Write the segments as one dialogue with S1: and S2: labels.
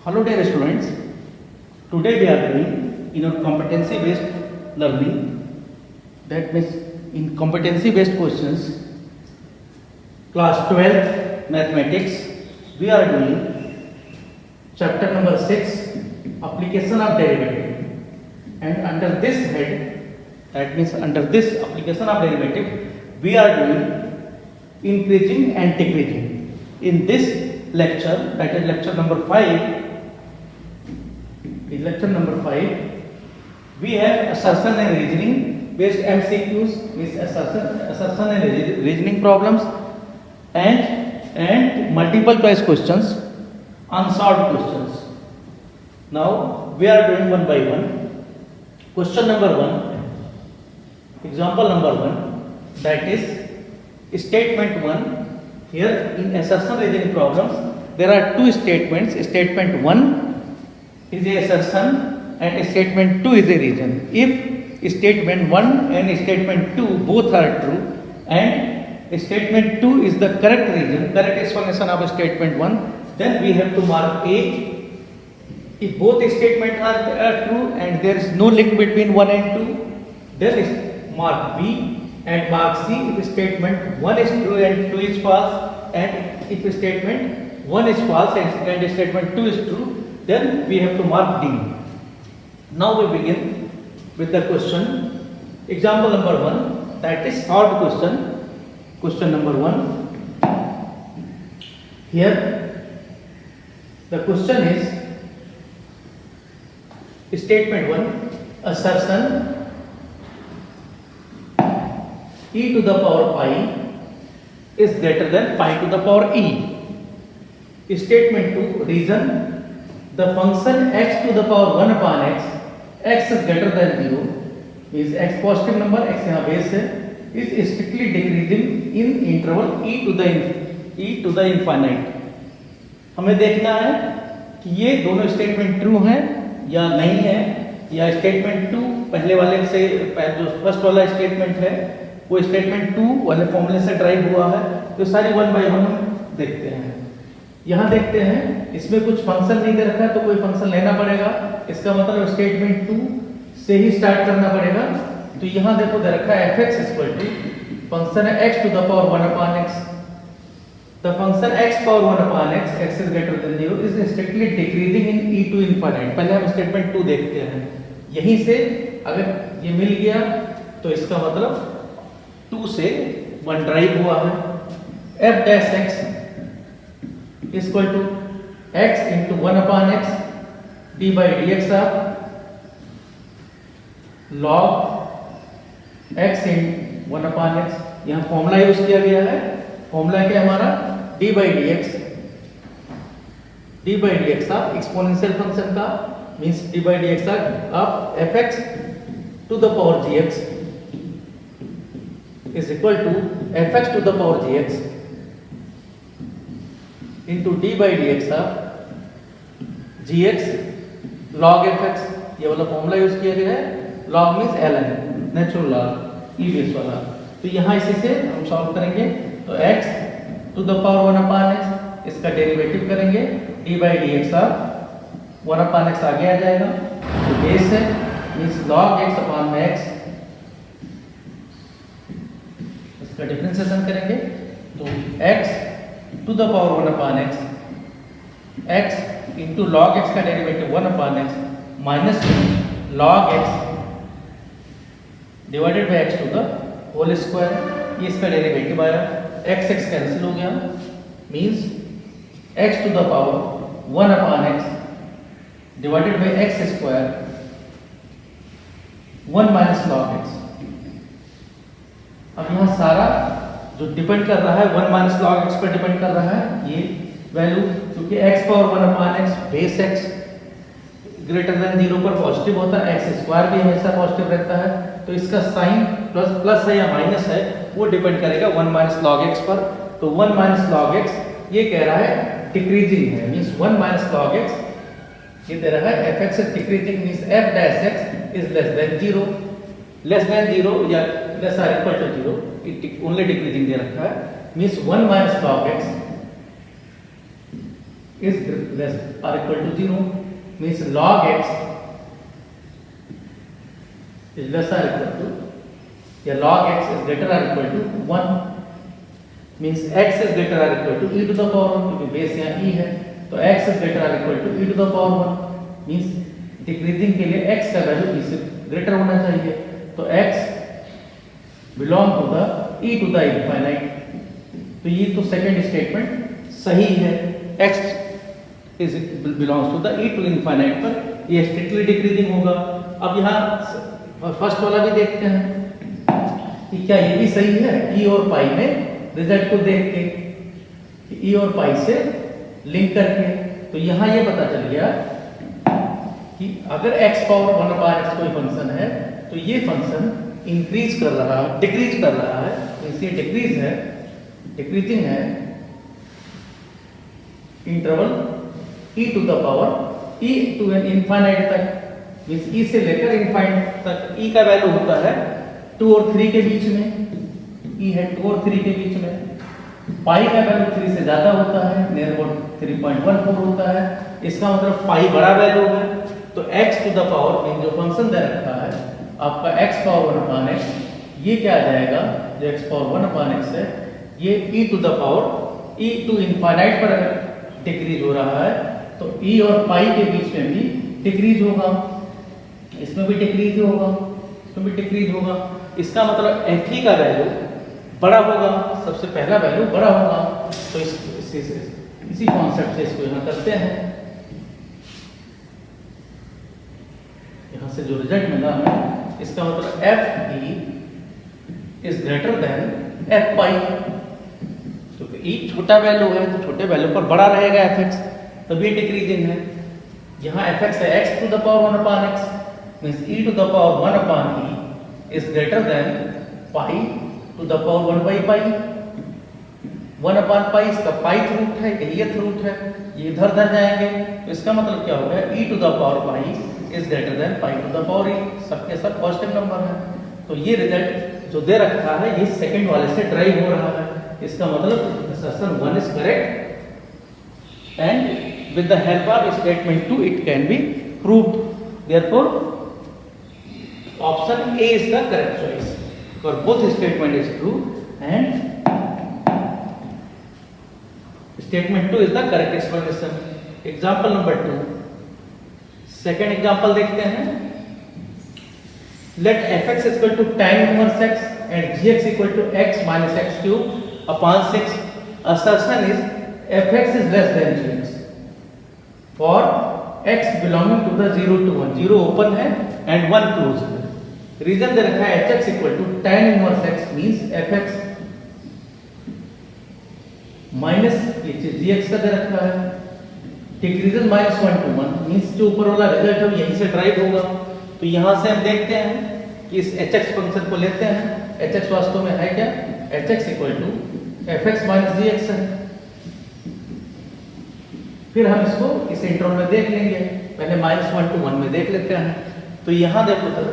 S1: Hello dear students, today we are doing in our competency based learning, that means in competency based questions, class 12 mathematics, we are doing chapter number 6, application of derivative, and under this head, that means under this application of derivative, we are doing increasing and decreasing. In this lecture, that is lecture number 5, in lecture number 5, we have assertion and reasoning based MCQs, means assertion and reasoning problems, and multiple choice questions, unsolved questions. Now we are doing one by one. Question number 1, example number 1, that is statement 1. Here in assertion reasoning problems, there are two statements. Statement 1 is a assertion and statement 2 is a reason. If statement 1 and statement 2 both are true and statement 2 is the correct reason, correct explanation of statement 1, then we have to mark A. If both statements are true and there is no link between 1 and 2, then is mark B, and mark C if statement 1 is true and 2 is false, and if statement 1 is false and statement 2 is true, then we have to mark D. Now we begin with the question. Example number 1, that is solved question. Question number 1. Here the question is statement 1, assertion e to the power pi is greater than pi to the power e. Statement 2, reason, the function x to the power 1 upon x is greater than 0, is x positive number, x यहाँ base है, is strictly decreasing in interval e to the infinite. हमें देखना है कि ये दोनों statement true हैं या नहीं है, या स्टेटमेंट 2 पहले वाले से जो फर्स्ट वाला स्टेटमेंट है वो स्टेटमेंट 2 वाले फॉर्मूले से ड्राइव हुआ है. तो सारी वन बाय वन हम देखते हैं. यहाँ देखते हैं इसमें कुछ फंक्शन नहीं दे रखा है तो कोई फंक्शन लेना पड़ेगा. इसका मतलब स्टेटमेंट 2 से ही स्टार्ट करना पड़ेगा. तो यहाँ देखो दे रखा है fx इक्वल टू फंक्शन है x to the power 1 upon x. The function x power 1 upon x is greater than 0 is strictly decreasing in e to infinite. पहले हम स्टेटमेंट 2 देखते हैं. यहीं से अगर ये मिल गया तो इसका मतलब 2 से 1 ड्राइव हुआ है. f dash x equal to x into 1 upon x D by D x of log x in 1 upon x. यहाँ फॉर्मूला यूज किया गया है. फॉर्मूला क्या हमारा D by D x of exponential function का, means D by D x of F X to the power G x is equal to F X to the power G X into D by D x of ji x log f x. ये वाला formula use किया गया है. Log means l n, natural log, e base वाला. तो यहाँ इसी से हम सॉल्व करेंगे. तो x to the power 1 upon x, इसका डेरिवेटिव करेंगे d by D x of 1 upon x आगे आ जाएगा. तो बेस है मीन्स लॉग x अपॉन में x, इसका डिफरेंशिएशन करेंगे. तो x to the power 1 upon x into log x का derivative 1 upon x minus log x divided by x to the whole square. ये इसका डेरिवेटिव आया. x कैंसिल हो गया, means x to the power 1 upon x divided by x square 1 minus log x. अब यहाँ सारा जो डिपेंड कर रहा है 1 माइनस लॉग x पर डिपेंड कर रहा है ये वैल्यू, क्योंकि x power 1 upon x base x greater than 0 पर पॉजिटिव होता है. x स्क्वायर भी हमेशा पॉजिटिव रहता है. तो इसका साइन प्लस है या माइनस है वो डिपेंड करेगा 1 माइनस लॉग x पर. तो 1 माइनस लॉग x ये कह रहा है डिक्रीजिंग है, मीन्स 1 माइनस लॉग x ये दे रहा है F X decreasing, means f dash x is less than 0. Less than 0 या less or equal to 0, only decreasing दे रखा है. Means 1 minus log x is less or equal to 0 means log x is less or equal to या log x is greater or equal to 1 means x is greater or equal to e to the power 1 क्योंकि base यहाँ e है तो x is greater or equal to e to the power 1 means decreasing के लिए x का value e से greater होना चाहिए तो x belong to the e to the infinite तो ये तो सेकंड स्टेटमेंट सही है x is belongs to the e to infinite पर ये स्ट्रिक्टली डिक्रीजिंग होगा। अब यहाँ फर्स्ट वाला भी देखते हैं कि क्या ये भी सही है e और पाई में रिजल्ट को देख के कि e और पाई से लिंक करके तो यहाँ ये पता चल गया कि अगर x पावर 1 अपान x कोई फंक्शन है तो ये फंक्शन इंक्रीज कर रहा है डिक्रीज कर रहा है इसलिए डिक्रीज है डिक्रीजिंग है interval e to the power e to एन इनफाइनाइट तक मींस e से लेकर इनफाइनाइट तक e का वैल्यू होता है 2 और 3 के बीच में e है 2 और 3 के बीच में पाई का वैल्यू 3 से ज्यादा होता है नियर अबाउट 3.14 होता है इसका मतलब पाई बड़ा वैल्यू है तो x to the power mean जो फंक्शन दे रखा है आपका x पावर 1 अपान x ये क्या आ जाएगा जो x पावर 1 अपान x है ये e to the power e to infinite पर अगर डिक्रीज हो रहा है तो e और पाई के बीच में भी डिक्रीज होगा इसमें भी डिक्रीज होगा इसमें भी डिक्रीज होगा इसका मतलब f का वैल्यू बड़ा होगा सबसे पहला वैल्यू बड़ा होगा तो इसी कॉन्सेप्ट से इसको यहाँ करते हैं यहाँ से जो रिजल्ट मिला हमें इसका मतलब F E is greater than F pi क्योंकि ई छोटा वैल्यू है तो छोटे वैल्यू पर बड़ा रहेगा एफ एक्स तभी डिक्रीजिंग है यहाँ एफ एक्स है x to the power 1 upon x means e to the power 1 upon e is greater than pi to the power 1 by pi 1 upon pi इसका पाइथ रूट है एलियथ रूट है ये इधर उधर जाएंगे तो इसका मतलब क्या होगा e to the power pi is greater than pi to the power e सबके सब पॉजिटिव नंबर है तो ये रिजल्ट जो दे रखा है ये सेकंड वाले से ड्राइव हो रहा है इसका मतलब assertion 1 is correct and with the help of statement 2 it can be proved therefore option A is the correct choice for both statement is true and statement 2 is the correct explanation example number 2 second example देखते हैं let fx is equal to tan inverse x and gx equal to x minus x cube upon 6 assertion is fx is less than gx for x belonging to the 0 to 1 0 open है and 1 closed है reason दे रखा है hx equal to tan inverse x means fx minus ये gx का दे रखा है डिक्रीजन minus 1 to 1 means जो ऊपर वाला रिजल्ट है यहीं से ड्राइव होगा तो यहां से हम देखते हैं कि इस hx फंक्शन को लेते हैं hx वास्तव में है क्या hx equal to fx minus gx है फिर हम इसको इस इंटरवल में देख लेंगे पहले माइनस 1 to 1 में देख लेते हैं तो यहां देखो तो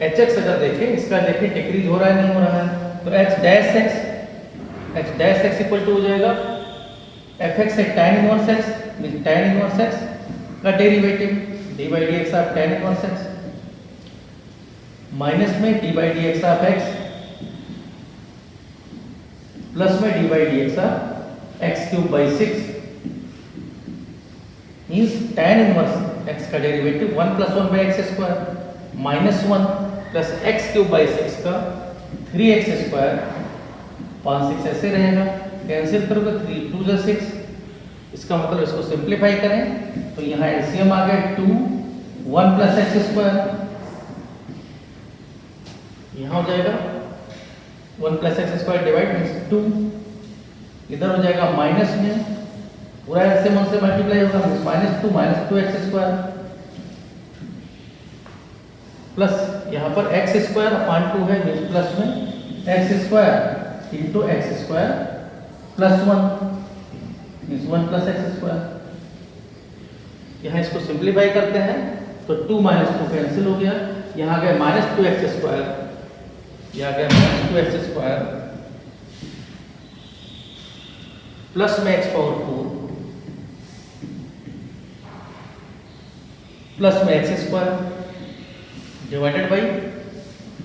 S1: hx अगर देखें इसका देखें डिक्रीज हो रहा है नहीं हो रहा है तो h dash x equal to हो जाएगा fx है tan inverse x means tan inverse x का derivative d by dx of tan inverse x minus में d by dx of x plus में d by dx of x cube by 6 means tan inverse x का derivative 1 plus 1 by x square minus 1 plus x cube by 6 का 3x square 5 6 ऐसे रहेगा cancel करोगे 3 2 जा 6 इसका मतलब इसको सिंपलीफाई करें तो यहाँ एलसीएम आ गया 2 1 प्लस एक्स स्क्वायर यहाँ हो जाएगा 1 plus x square divide means 2 इधर हो जाएगा माइनस में पूरा एलसीएम से मल्टीप्लाई होगा means minus 2 x square plus यहाँ पर एक्स स्क्वायर अपॉन 2 है मींस प्लस में x square into x square plus 1 means 1 plus x square यहाँ इसको सिंप्लीफाई करते हैं तो 2 माइनस 2 कैंसिल हो गया यहाँ आ गया माइनस 2 एक्स स्क्वायर यहाँ आ गया माइनस 2 एक्स स्क्वायर प्लस में एक्स पावर 4 प्लस में x square divided by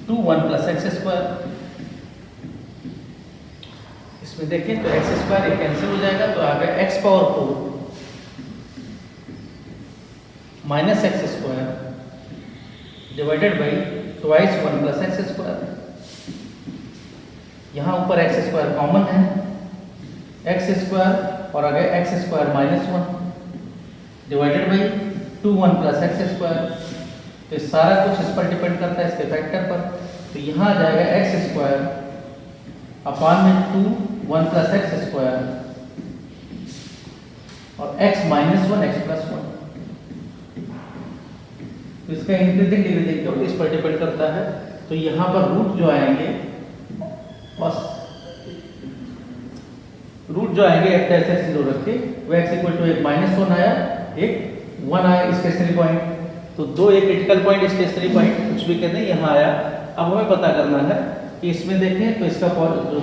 S1: 2 1 plus x square. इसमें देखें तो एक्स स्क्वायर ये कैंसिल हो जाएगा, तो आ गया x power 4 minus x square divided by twice 1 plus x square. यहाँ ऊपर एक्स स्क्वायर कॉमन है, एक्स स्क्वायर और आ गया x square minus 1 divided by 2 1 plus x square. तो सारा कुछ इस पर डिपेंड करता है, इसके फैक्टर पर। तो यहाँ आ जाएगा एक्स स्क्वायर अपान में 2 1 प्लस एक्स स्क्वायर और एक्स माइनस 1 एक्स प्लस 1। तो इसका इंक्रीजिंग डिक्रीजिंग तो इस पर डिपेंड करता है। तो यहाँ पर रूट जो आएंगे एक ऐसे जीरो रखे, वो एक्स इक्वल टू एक माइनस 1 आया, एक 1 आया स्टेशनरी पॉइंट। तो दो एक क्रिटिकल पॉइंट स्टेशनरी पॉइंट कुछ भी कहते हैं यहाँ आया। अब हमें पता करना है कि इसमें देखें तो इसका जो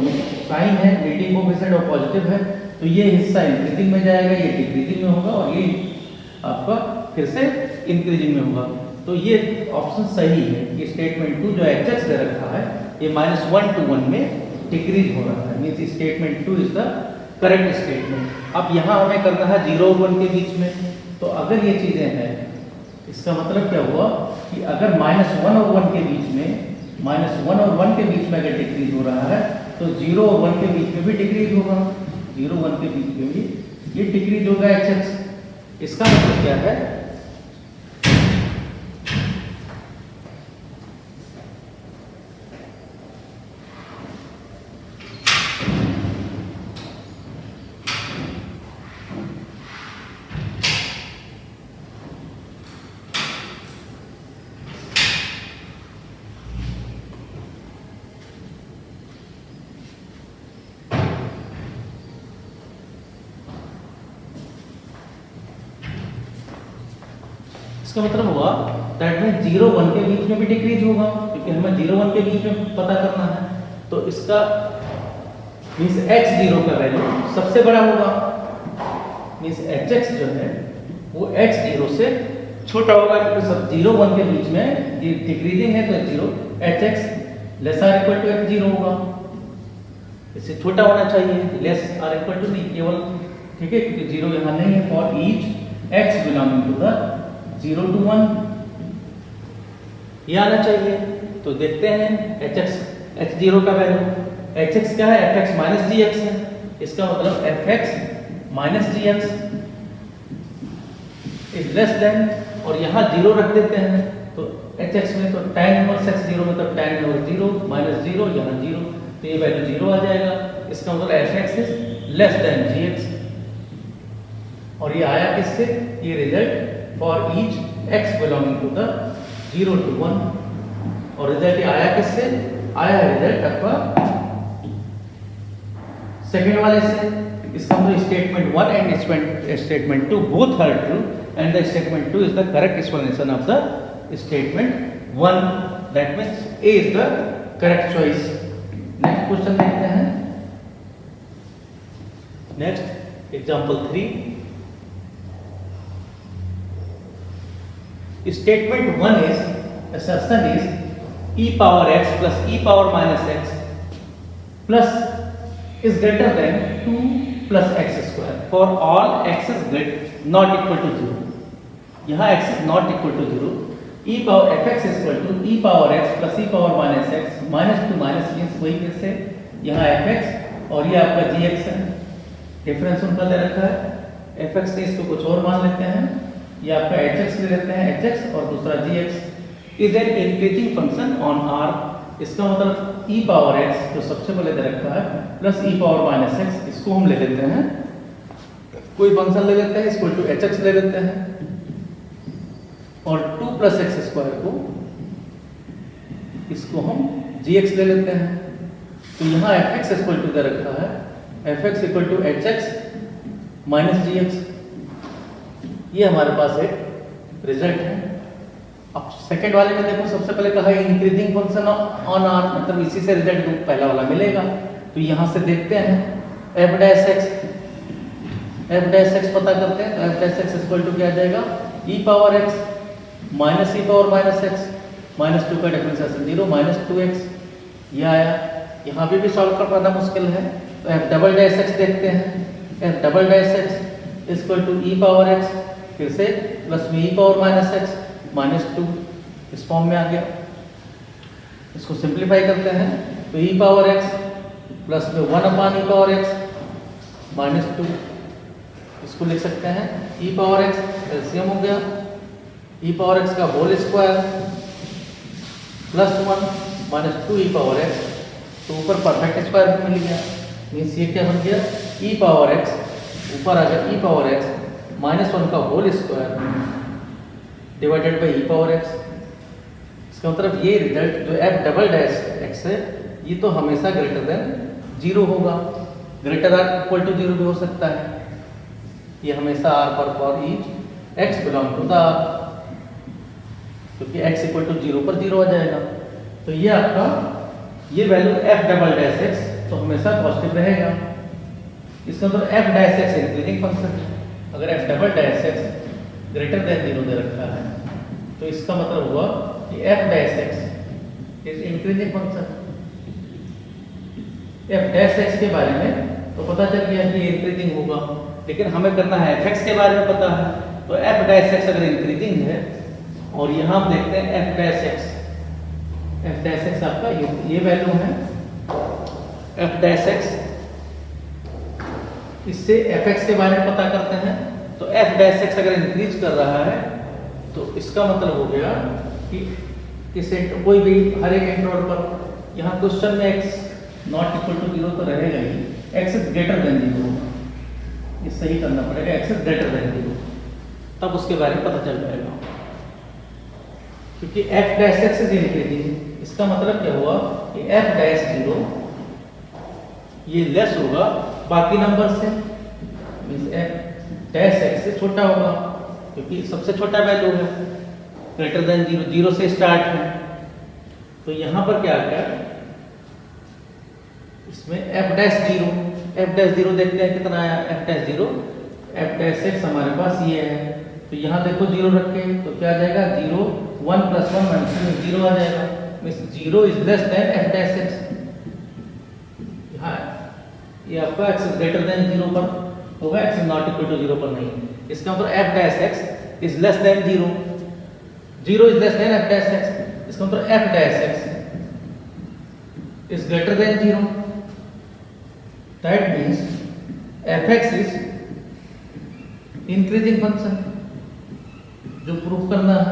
S1: साइन है लीडिंग कोएफिशिएंट और पॉजिटिव है, तो ये हिस्सा इंक्रीजिंग में जाएगा, ये डिक्रीजिंग में होगा और ये आपका फिर से इंक्रीजिंग में होगा। तो ये ऑप्शन सही है कि स्टेटमेंट 2 जो एच एक्स दे रखा है ये -1 to 1 में डिक्रीज हो रहा है, means statement 2 is the correct statement. अब यहाँ हमें करना है 0 और 1 के बीच में। तो अगर ये चीज़ें हैं, इसका मतलब क्या हुआ कि अगर -1 और 1 के बीच में, -1 और 1 के बीच में अगर डिक्रीज हो रहा है तो 0 और 1 के बीच में भी डिक्रीज होगा, 0 1 के बीच में भी ये डिक्रीज होगा एच एक्स। इसका मतलब क्या है, इसका मतलब हुआ दैट मीन 0 1 के बीच में भी डिक्रीज होगा, क्योंकि हमें 0 1 के बीच में पता करना है। तो इसका मीन्स x0 का वैल्यू सबसे बड़ा होगा, मीन्स hx जो है वो x0 से छोटा होगा, क्योंकि सब 0 1 के बीच में ये डिक्रीजिंग है तो 0 hx less or equal to x0 होगा, इससे छोटा होना चाहिए, लेस आर इक्वल टू नहीं केवल, ठीक है, क्योंकि 0 यहाँ नहीं है। For each x belonging to the 0 to 1 ये आना चाहिए। तो देखते हैं h0 का वैल्यू, hx क्या है, fx माइनस gx है, इसका मतलब fx minus gx is less then, और यहाँ 0 रख देते हैं तो hx में तो tan इनवर्स x0 में तो tan इनवर्स 0 माइनस 0 यहाँ 0, तो ये वैल्यू 0 आ जाएगा। इसका मतलब fx is less than gx, और ये आया किससे, ये result for each x belonging to the 0 to 1, और रिजल्ट ये आया किससे, आया रिजल्ट आपका सेकंड वाले से। इसका मतलब statement 1 and statement 2 both are true and the statement 2 is the correct explanation of the statement 1, that means A is the correct choice. Next question देखते हैं। Next example 3, statement 1 is, assertion is e power x plus e power minus x plus is greater than 2 plus x square for all x is not equal to 0। यहाँ x is not equal to 0, e power fx is equal to e power x plus e power minus x minus 2 minus means वही फिर से यहाँ fx और ये आपका gx है, difference उनका दे रखा है। fx से इसको कुछ और मान लेते हैं, ये आपका hx ले लेते हैं, hx और दूसरा gx is an increasing function on r। इसका मतलब e पावर x जो सबसे पहले दे रखा है plus e power minus x, इसको हम ले लेते हैं, कोई फंक्शन ले लेते हैं, इसको टू hx ले लेते हैं, और 2 प्लस एक्स स्क्वायर को इसको हम gx ले लेते हैं। तो यहाँ fx इक्वल टू दे रखा है fx equal to hx minus gx, ये हमारे पास एक रिजल्ट है। अब सेकंड वाले में देखो, सबसे पहले कहा इंक्रीजिंग फंक्शन ऑन आर, मतलब इसी से रिजल्ट पहला वाला मिलेगा। तो यहाँ से देखते हैं f डैश x पता करते हैं, तो f dash x equal to क्या आ जाएगा, e power x minus e power minus x, minus 2 का डिफरेंशिएशन 0, माइनस 2x ये आया। यहाँ भी सॉल्व कर पाना मुश्किल है, तो एफ डबल डैश एक्स देखते हैं। F double dash x equal to e power x, फिर से प्लस में e power minus x minus 2, इस फॉर्म में आ गया। इसको सिंप्लीफाई करते हैं तो ई पावर एक्स प्लस में 1 अपान ई पावर एक्स माइनस 2, इसको लिख सकते हैं ई पावर एक्स एलसीएम हो गया, ई पावर एक्स का होल स्क्वायर प्लस 1 माइनस 2 ई पावर एक्स, तो ऊपर परफेक्ट स्क्वायर भी मिल गया। मीन्स ये क्या बन गया, ई पावर एक्स ऊपर आ गया ई पावर एक्स माइनस 1 का whole square divided by e power x. इसका मतलब ये रिजल्ट जो एफ डबल डैश एक्स है ये तो हमेशा ग्रेटर देन 0 होगा, ग्रेटर आर इक्वल टू 0 भी हो सकता है। ये हमेशा आर पर for each x belong to the R, क्योंकि x इक्वल टू 0 पर 0 आ जाएगा। तो ये आपका ये value f double dash x तो हमेशा पॉजिटिव रहेगा। इसका मतलब f dash x increasing function है। अगर f double dash x greater than 0 दे रखा है तो इसका मतलब हुआ कि f dash x is increasing function. f dash x के बारे में तो पता चल गया कि इंक्रीजिंग होगा, लेकिन हमें करना है f(x) के बारे में पता है। तो f डैश x अगर इंक्रीजिंग है और यहाँ हम देखते हैं f डैश x आपका ये वैल्यू है f डैश x, इससे fx के बारे में पता करते हैं। तो f डैश x अगर इंक्रीज कर रहा है तो इसका मतलब हो गया कि कोई भी हर एक इंटरवल पर, यहाँ क्वेश्चन में x नॉट इक्वल टू 0 तो रहेगा ही, x इज ग्रेटर देन 0, ये सही करना पड़ेगा, x इज ग्रेटर देन 0, तब उसके बारे में पता चल जाएगा। क्योंकि f dash x is increasing, इसका मतलब क्या हुआ कि f डैश 0 ये लेस होगा बाकी नंबर से, मींस f डैश x से छोटा होगा, क्योंकि सबसे छोटा वैल्यू है, ग्रेटर देन 0, 0 से स्टार्ट है। तो यहाँ पर क्या आ गया, इसमें f डैश 0 देखते हैं कितना आया, f dash 0, f dash x हमारे पास ये है, तो यहाँ देखो 0 रखे तो क्या आ जाएगा 0, 1 प्लस 1 माइनस 0 आ जाएगा, means 0 is less than f dash x। हाँ ये आपका x इज ग्रेटर देन 0 पर होगा, x is not equal to 0 पर नहीं। इसका मतलब f dash x is less than 0, 0 is less than f dash x, इसका मतलब f dash x is greater than 0, that means fx is increasing function, जो proof करना है।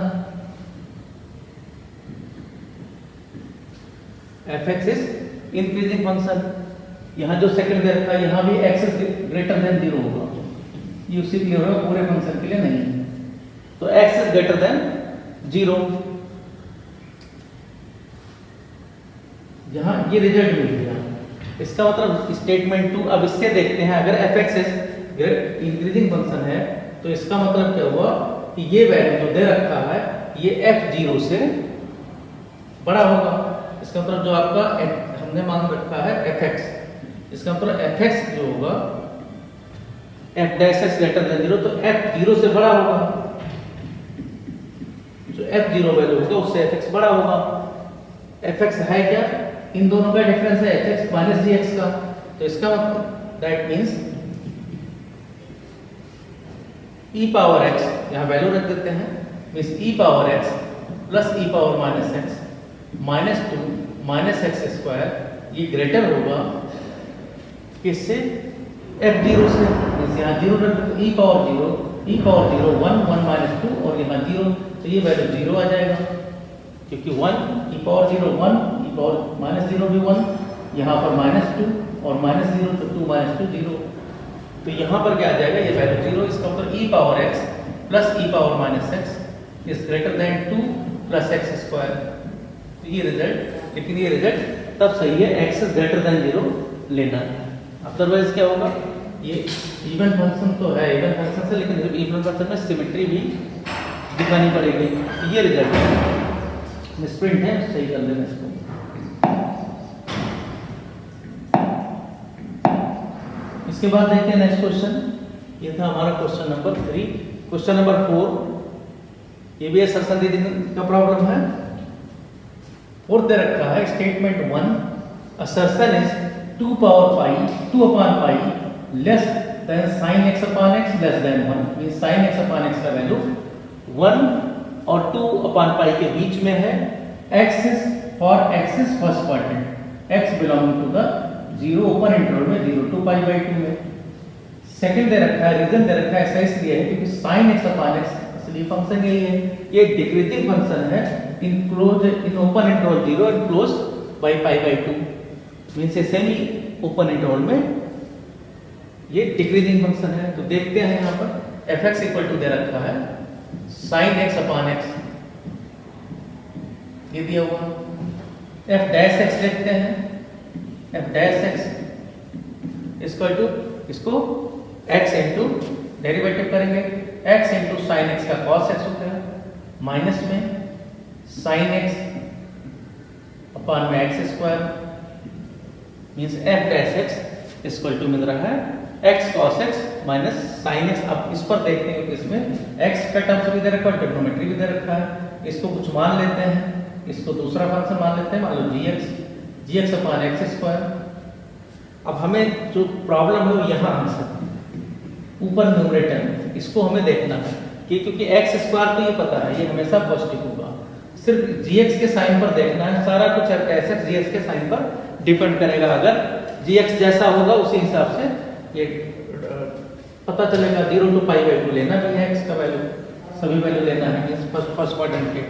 S1: fx इज इंक्रीजिंग फंक्शन, यहाँ जो सेकंड दे रखा है यहाँ भी x इज ग्रेटर देन 0 होगा, ये उसी के लिए होगा, पूरे फंक्शन के लिए नहीं। तो x इज ग्रेटर देन 0, यहाँ ये रिजल्ट मिल गया। इसका मतलब स्टेटमेंट 2, अब इससे देखते हैं अगर fx इज इंक्रीजिंग फंक्शन है तो इसका मतलब क्या हुआ कि ये वैल्यू जो दे रखा है ये f0 से बड़ा होगा। इसका मतलब जो आपका हमने मान रखा है fx, इसका मतलब fx जो होगा f dash x greater than 0, तो f0 से बड़ा होगा, जो f0 वैल्यू होगा उससे fx बड़ा होगा। fx है क्या, इन दोनों का डिफरेंस है hx माइनस gx का, तो इसका मतलब that means e power x, यहाँ वैल्यू रख देते हैं, means e power x plus e power minus x minus 2 minus x square, ये ग्रेटर होगा किससे, f0 से, मींस यहाँ 0 रख दो, e पावर 0 1 1 माइनस 2 और यहाँ 0, तो ये वैल्यू 0 आ जाएगा, क्योंकि 1 e power 0 1 e power minus 0 भी 1, यहाँ पर माइनस 2 और माइनस 0 तो 2 माइनस 2 0, तो यहाँ पर क्या आ जाएगा ये वैल्यू 0। इसका मतलब e power x plus e power minus x is greater then 2 plus x square, तो ये रिजल्ट, लेकिन ये रिजल्ट तब सही है x इज ग्रेटर देन 0 लेना है, अदरवाइज क्या होगा, ये इवन फंक्शन तो है, इवन फंक्शन से, लेकिन इवन फंक्शन में सिमेट्री भी दिखानी पड़ेगी, तो ये रिजल्ट है। मिसप्रिंट है, सही कर लेना इसको। इसके बाद देखते हैं नेक्स्ट क्वेश्चन, ये था हमारा क्वेश्चन नंबर 3। क्वेश्चन नंबर 4, ये भी असर्शन रीजनिंग का प्रॉब्लम है। फोर्थ दे रखा है statement 1, assertion is 2 power pi 2 upon pi less than sin x upon x less than 1, means sin x upon x का वैल्यू 1 और 2 अपॉन पाई के बीच में है। x is for x is first quadrant, x belonging to the 0 open interval में 0 to pi by 2 में। Second दे रखा है, reason दे रखा है ऐसा इसलिए है क्योंकि sin x अपॉन x असली फंक्शन यही है, ये डिक्रीजिंग फंक्शन है in close in open interval 0 and close by pi by 2, means ये सेमी ओपन इंटरवल में ये डिक्रीजिंग फंक्शन है। तो देखते हैं यहाँ पर fx इक्वल टू दे रखा है sin x अपॉन x, ये दिया हुआ। f डैश x देखते हैं, f dash x equal to इसको x इंटू डेरिवेटिव करेंगे, x इंटू साइन एक्स का cos x होता है माइनस में sin x अपॉन में x square, means f dash x equal to मिल रहा है x cos x minus sin x। अब इस पर देखते हैं कि इसमें x का टर्म्स भी दे रखा है, ट्रिग्नोमेट्री भी दे रखा है, इसको कुछ मान लेते हैं, इसको दूसरा फंक्शन मान लेते हैं, मान लो gx अपॉन x स्क्वायर। अब हमें जो प्रॉब्लम है वो यहाँ आंसर ऊपर न्यूमरेटर में, इसको हमें देखना है कि क्योंकि x स्क्वायर तो ये पता है ये हमेशा पॉजिटिव होगा, सिर्फ gx के साइन पर देखना है, सारा कुछ ऐसे gx के साइन पर डिपेंड करेगा। अगर gx जैसा होगा उसी हिसाब से ये पता चलेगा। 0 to पाई बाई 2 लेना भी है x का वैल्यू, सभी वैल्यू लेना है फर्स्ट क्वाड्रेंट के।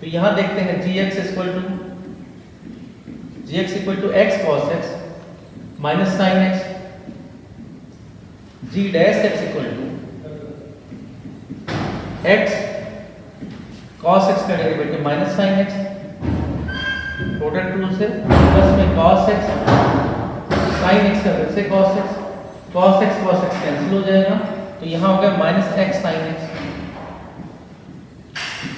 S1: तो यहाँ देखते हैं gx equal to x cos x minus sin x, g dash x equal to x cos x का derivative minus sin x, product rule से प्लस में cos x sin x का फिर से cos x कैंसिल हो जाएगा, तो यहाँ हो गया minus x sin x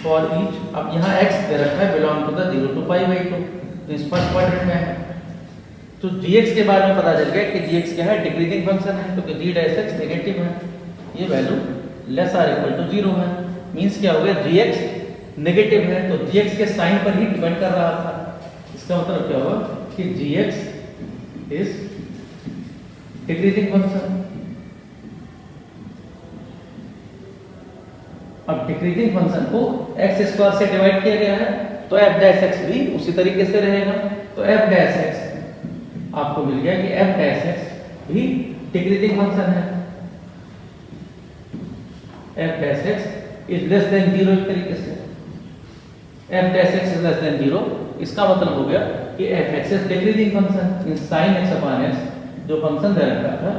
S1: for each. अब यहाँ x दे रखा है belong to the 0 to pi by 2, तो इस फर्स्ट क्वाड्रेंट में है। तो gx के बारे में पता चल गया कि gx क्या है, डिक्रीजिंग फंक्शन है, क्योंकि g डैश x नेगेटिव है, ये value less or equal to 0 है, मींस क्या हो गया gx नेगेटिव है तो gx के साइन पर ही डिपेंड कर रहा था। इसका मतलब क्या हुआ कि gx इज डिक्रीजिंग फंक्शन। अब डिक्रीजिंग फंक्शन को x स्क्वायर से डिवाइड किया गया है तो f डैश x भी उसी तरीके से रहेगा, तो f डैश x आपको मिल गया कि f डैश x भी डिक्रीजिंग फंक्शन है, f dash x is less than 0 एक तरीके से, f dash x is less than 0, इसका मतलब हो गया कि f(x) is decreasing function in sin x upon x, जो फंक्शन दे रखा था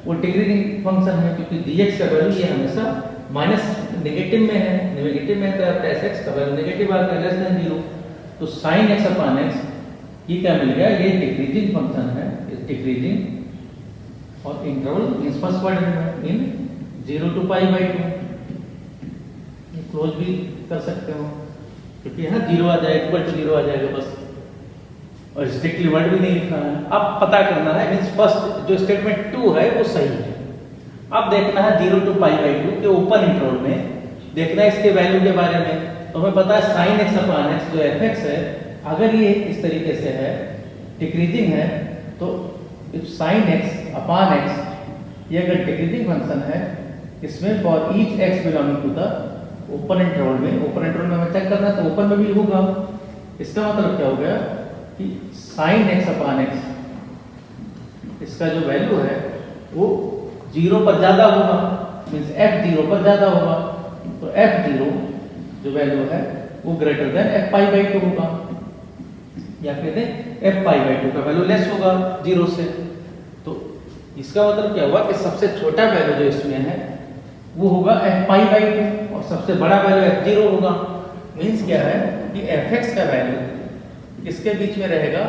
S1: वो डिक्रीजिंग फंक्शन है, क्योंकि dx का वैल्यू ये हमेशा माइनस नेगेटिव में है, नेगेटिव में है तो f डैश x का वैल्यू नेगेटिव आ गया लेस देन 0, तो sin x अपॉन x ये क्या मिल गया, ये डिक्रीजिंग फंक्शन है, इस डिक्रीजिंग और इंटरवल इस फर्स्ट क्वाड्रेंट में इन 0 to पाई बाई 2, क्लोज भी कर सकते हो क्योंकि यहाँ 0 आ जाएगा, इक्वल टू 0 आ जाएगा बस, और स्ट्रिक्टली वर्ड भी नहीं लिखा है। अब पता करना है मींस फर्स्ट जो स्टेटमेंट 2 है वो सही है। अब देखना है 0 to पाई बाई 2 के ओपन इंटरवल में, देखना है इसके वैल्यू के बारे में। तो हमें पता है sin x अपॉन x जो fx है, अगर ये इस तरीके से है डिक्रीजिंग है, तो sin x अपॉन x ये अगर डिक्रीजिंग फंक्शन है, इसमें for each x belonging to the open interval में, ओपन इंटरवल में हमें चेक करना है तो ओपन में भी होगा। इसका मतलब क्या हो गया कि sin x अपॉन x इसका जो वैल्यू है वो 0 पर ज्यादा होगा, मींस f 0 पर ज्यादा होगा, तो f 0 जो वैल्यू है वो greater than f pi by 2 होगा, या कहते हैं f पाई बाई 2 का वैल्यू लेस होगा 0 से। तो इसका मतलब क्या हुआ कि सबसे छोटा वैल्यू जो इसमें है वो होगा f पाई बाई 2 और सबसे बड़ा वैल्यू f 0 होगा। मींस क्या है कि fx का वैल्यू इसके बीच में रहेगा,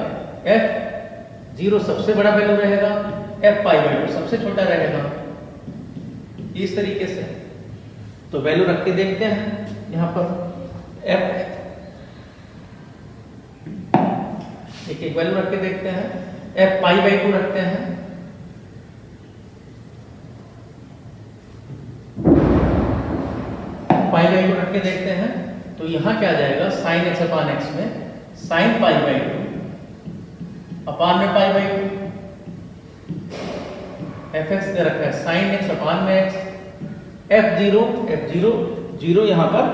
S1: f 0 सबसे बड़ा वैल्यू रहेगा, f पाई बाई 2 सबसे छोटा रहेगा, इस तरीके से। तो वैल्यू रख के देखते हैं यहाँ पर f एक एक वैल्यू रख के देखते हैं, f पाई बाई 2 रखते हैं, पाई बाई 2 रख के देखते हैं तो यहाँ क्या आ जाएगा, साइन एक्स अपान एक्स में साइन पाई बाई 2 अपान में पाई बाई 2, एफ एक्स दे रखा है साइन एक्स अपान में एक्स, एफ जीरो यहाँ पर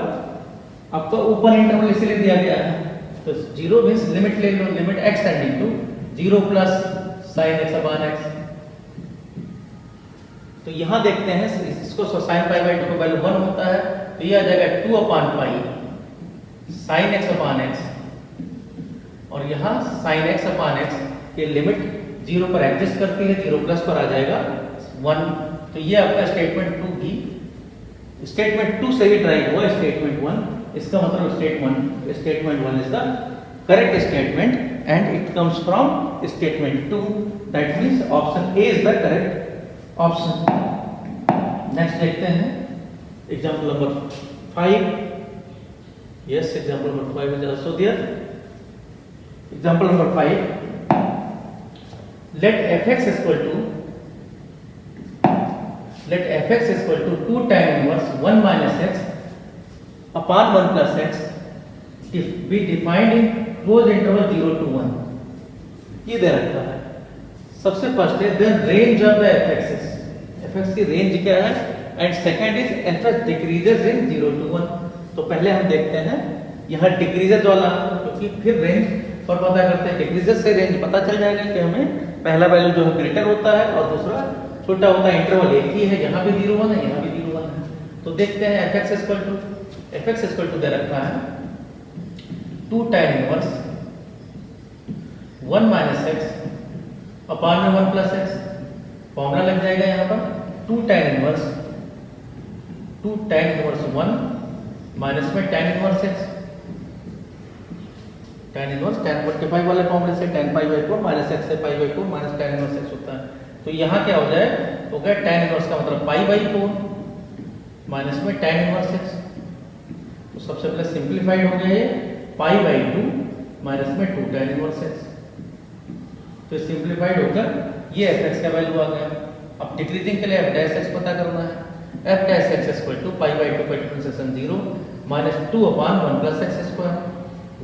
S1: आपका ओपन इंटरवल इसलिए दिया गया है, तो जीरो मीन्स लिमिट ले लो, limit X tending to zero plus sine X upon X. तो यहाँ देखते हैं इसको साइन पाई बाई 2 का वैल्यू 1 होता है, तो ये आ जाएगा 2 अपान pi sine X upon x, और यहाँ साइन एक्स अपान एक्स की लिमिट 0 पर एडजस्ट करती है, 0 प्लस पर आ जाएगा 1। तो ये आपका स्टेटमेंट 2 भी स्टेटमेंट 2 से ही ड्राइव हुआ स्टेटमेंट 1, इसका मतलब statement 1 is the correct statement and it comes from statement 2, that means option A is the correct option. Next देखते हैं example number 5। Yes, example number 5 is also there. Example number 5, let fx equal to 2 tan inverse 1 minus x upon 1 plus x be defined in closed interval 0 to 1। ये दे रखा है। सबसे first है then range of the fx की range क्या है, and second is fx decreases in 0 to 1। तो पहले हम देखते हैं यहाँ डिक्रीजेस वाला, क्योंकि फिर रेंज पर पता करते हैं, डिक्रीजेस से रेंज पता चल जाएगा कि हमें पहला वैल्यू जो है ग्रेटर होता है और दूसरा छोटा होता है, इंटरवल एक ही है, यहाँ भी 0 1 है, यहाँ भी 0 1 है। तो देखते हैं fx इक्वल टू दे रखा है 2 tan इनवर्स 1 माइनस एक्स अपान में 1 प्लस एक्स। फॉर्मूला लग जाएगा यहाँ पर 2 tan इनवर्स 1 माइनस में tan inverse x, tan inverse tan multiply वाले फॉर्मूले से tan pi by 4 minus x से pi by 4 minus tan inverse x होता है। तो यहाँ क्या हो जाए, हो गया tan इनवर्स का मतलब पाई बाई 4 माइनस में tan इनवर्स x। तो सबसे पहले सिंप्लीफाइड हो गया ये पाई बाई 2 माइनस में 2 tan इनवर्स x। तो सिंप्लीफाइड होकर ये fx का वैल्यू आ गया। अब डिक्रीजिंग के लिए f डैश x पता करना है, f dash x equal to pi by 2 का differentiation 0 minus 2 upon 1 plus x square.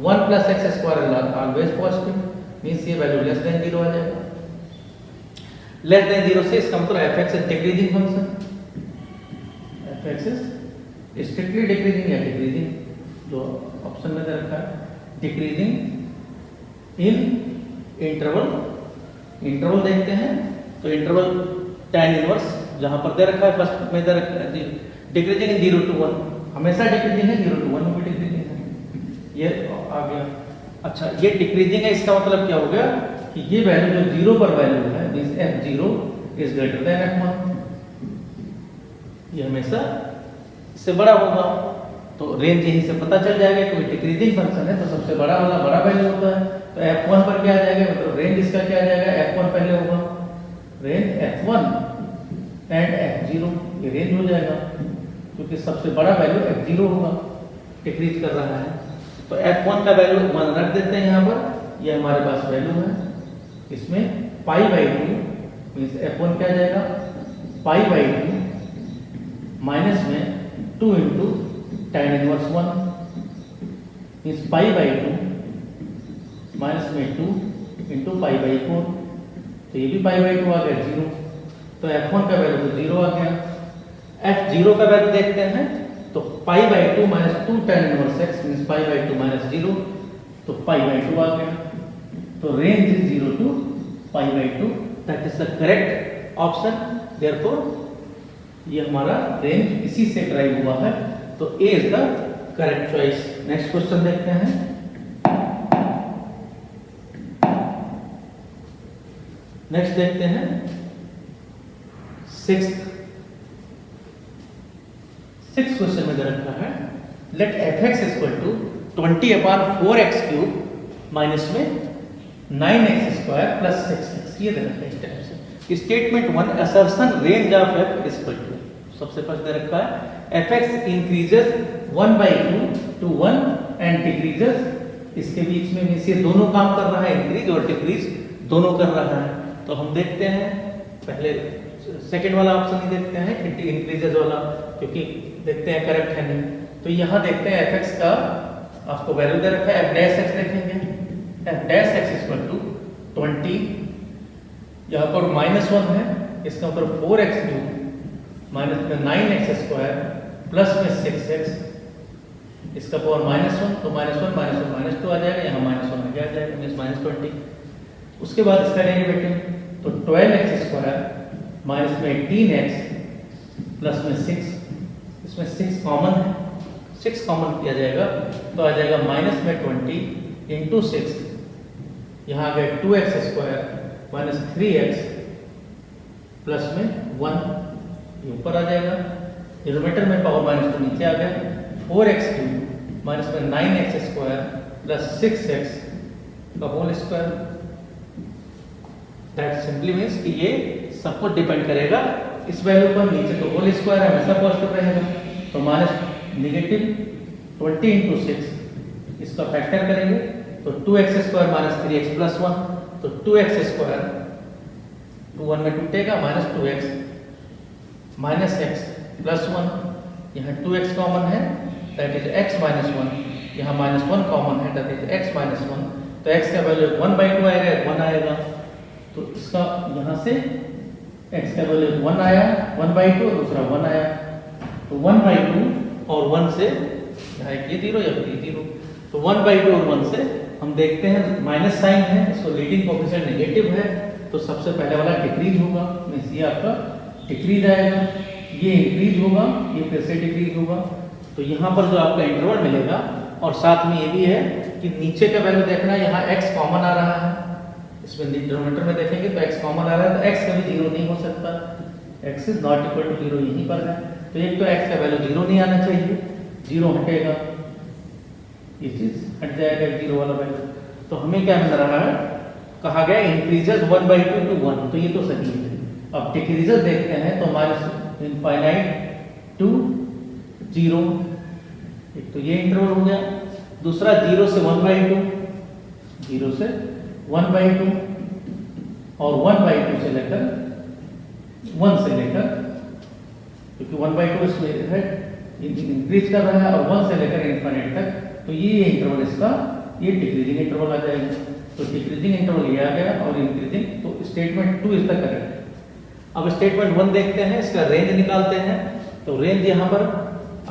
S1: 1 plus x square is always positive, means ये वैल्यू लेस देन 0 आ जाएगा। लेस देन 0 से इसका मतलब fx is decreasing function, fx is strictly decreasing या decreasing, जो option में दे रखा है डिक्रीजिंग इन इंटरवल देखते हैं। तो इंटरवल tan इनवर्स जहां पर दे रखा है फर्स्ट में दे रखा है डिक्रीजिंग इन 0 to 1, हमेशा डिक्रीजिंग है, 0 to 1 में भी डिक्रीजिंग है, ये आ गया। अच्छा, ये डिक्रीजिंग है, इसका मतलब क्या हो गया कि ये वैल्यू जो 0 पर वैल्यू है means f0 is greater then f1, ये हमेशा इससे बड़ा होगा। तो रेंज यहीं से पता चल जाएगा, कोई डिक्रीजिंग फंक्शन है तो सबसे बड़ा वाला बड़ा वैल्यू होता है। तो f1 पर क्या आ जाएगा, मतलब रेंज इसका क्या आ जाएगा, f1 पहले होगा, रेंज f1 एंड f0 ये रेंज हो जाएगा, क्योंकि सबसे बड़ा वैल्यू f0 होगा, डिक्रीज कर रहा है। तो f1 का वैल्यू 1 रख देते हैं यहाँ पर, ये हमारे पास वैल्यू है। इसमें पाई बाई 2 मीन्स f1 क्या आ जाएगा, पाई बाई 2 माइनस में 2 into tan inverse 1 means pi by 2 minus में 2 इंटू पाई बाई 4। तो ये भी पाई बाई 2 आ गया 0। तो f1 का वैल्यू 0 आ गया। f0 का वैल्यू देखते हैं, तो pi by 2 minus 2 tan inverse x means pi by 2 minus 0, तो पाई बाई 2 आ गया। तो range is 0 to pi by 2, that is the correct option. Therefore ये हमारा रेंज इसी से ड्राइव हुआ है, तो A is the correct choice. Next question देखते हैं। नेक्स्ट देखते हैं 6th क्वेश्चन में दे रखा है let fx equal to 20 upon 4x cube minus में 9x स्क्वायर प्लस 6x, ये दे रखा है इस टाइप से। Statement 1 assertion range of f equal to, सबसे पहले दे रखा है fx increases 1/2 to 1 and decreases, इसके बीच में ये दोनों काम कर रहा है, इंक्रीज और डिक्रीज दोनों कर रहा है। तो हम देखते हैं पहले सेकंड वाला ऑप्शन ही देखते हैं, इंक्रीजेस वाला, क्योंकि देखते हैं करेक्ट है नहीं। तो यहाँ देखते हैं एफ एक्स का आपको वैल्यू दे रखा है, एफ डैश एक्स देखेंगे, f dash x equal to 20, यहाँ पर -1 है, इसका ऊपर 4x क्यूब माइनस में 9x स्क्वायर प्लस में 6x, इसका पावर -1 तो -1 -2 आ जाएगा, यहाँ -1 आगे आ जाएगा, मीन्स -20। उसके बाद इसका डेरिवेटिव तो 12x स्क्वायर माइनस में 18x प्लस में 6, इसमें 6 कॉमन है, 6 कॉमन किया जाएगा तो आ जाएगा माइनस में 20 इंटू 6, यहाँ आ गया 2x square minus 3x plus में 1, ये ऊपर आ जाएगा, डिनोमिनेटर में पावर -2 नीचे आ गया, 4x क्यूब माइनस में 9x स्क्वायर प्लस 6x का whole square. That simply means कि ये सब कुछ डिपेंड करेगा इस वैल्यू पर, नीचे तो होल स्क्वायर हमेशा पॉजिटिव रहेगा, तो -20 इंटू 6 इसका फैक्टर करेंगे तो 2x square minus 3x plus 1, तो 2x स्क्वायर 2 1 में टूटेगा, -2x माइनस x प्लस 1, यहाँ 2x कॉमन है दैट इज x माइनस 1, यहाँ -1 कॉमन है दैट इज x माइनस 1, तो x का वैल्यू 1/2 आएगा, 1 आएगा, तो इसका यहाँ से x का वैल्यू 1 आया, 1/2 और दूसरा 1 आया, तो 1/2 और 1 से यहाँ ये 0 या 0, तो 1/2 और 1 से हम देखते हैं माइनस साइन है, इसको लीडिंग कोएफिशिएंट नेगेटिव है, तो सबसे पहले वाला डिक्रीज होगा, मींस ये आपका डिक्रीज आएगा, ये इंक्रीज होगा, ये फिर से डिक्रीज होगा, तो यहाँ पर जो आपका इंटरवल मिलेगा, और साथ में ये भी है कि नीचे का वैल्यू देखना, यहाँ x कॉमन आ रहा है, इसमें डिनोमिनेटर में देखेंगे तो x कॉमन आ रहा है, तो x कभी 0 नहीं हो सकता, x is not equal to 0 यहीं पर है, तो एक तो x का वैल्यू 0 नहीं आना चाहिए, 0 हटेगा, ये चीज हट जाएगा 0 वाला वैल्यू, तो हमें क्या मिल रहा है, कहा गया इंक्रीजेस 1/2 टू 1, तो ये तो सही है। अब डिक्रीजेस देखते हैं तो माइनस इनफाइनाइट टू 0, एक तो ये इंटरवल हो गया, दूसरा 0 से 1/2, 0 से 1/2 और 1/2 से लेकर 1 से लेकर, क्योंकि 1/2 इसमें है इंक्रीज कर रहा है, और 1 से लेकर इनफाइनाइट तक, तो ये इंटरवल इसका ये डिक्रीजिंग इंटरवल आ जाएगा, तो डिक्रीजिंग इंटरवल ये आ गया, और इंक्रीजिंग, तो स्टेटमेंट 2 इज द करेक्ट। अब स्टेटमेंट 1 देखते हैं, इसका रेंज निकालते हैं, तो रेंज यहाँ पर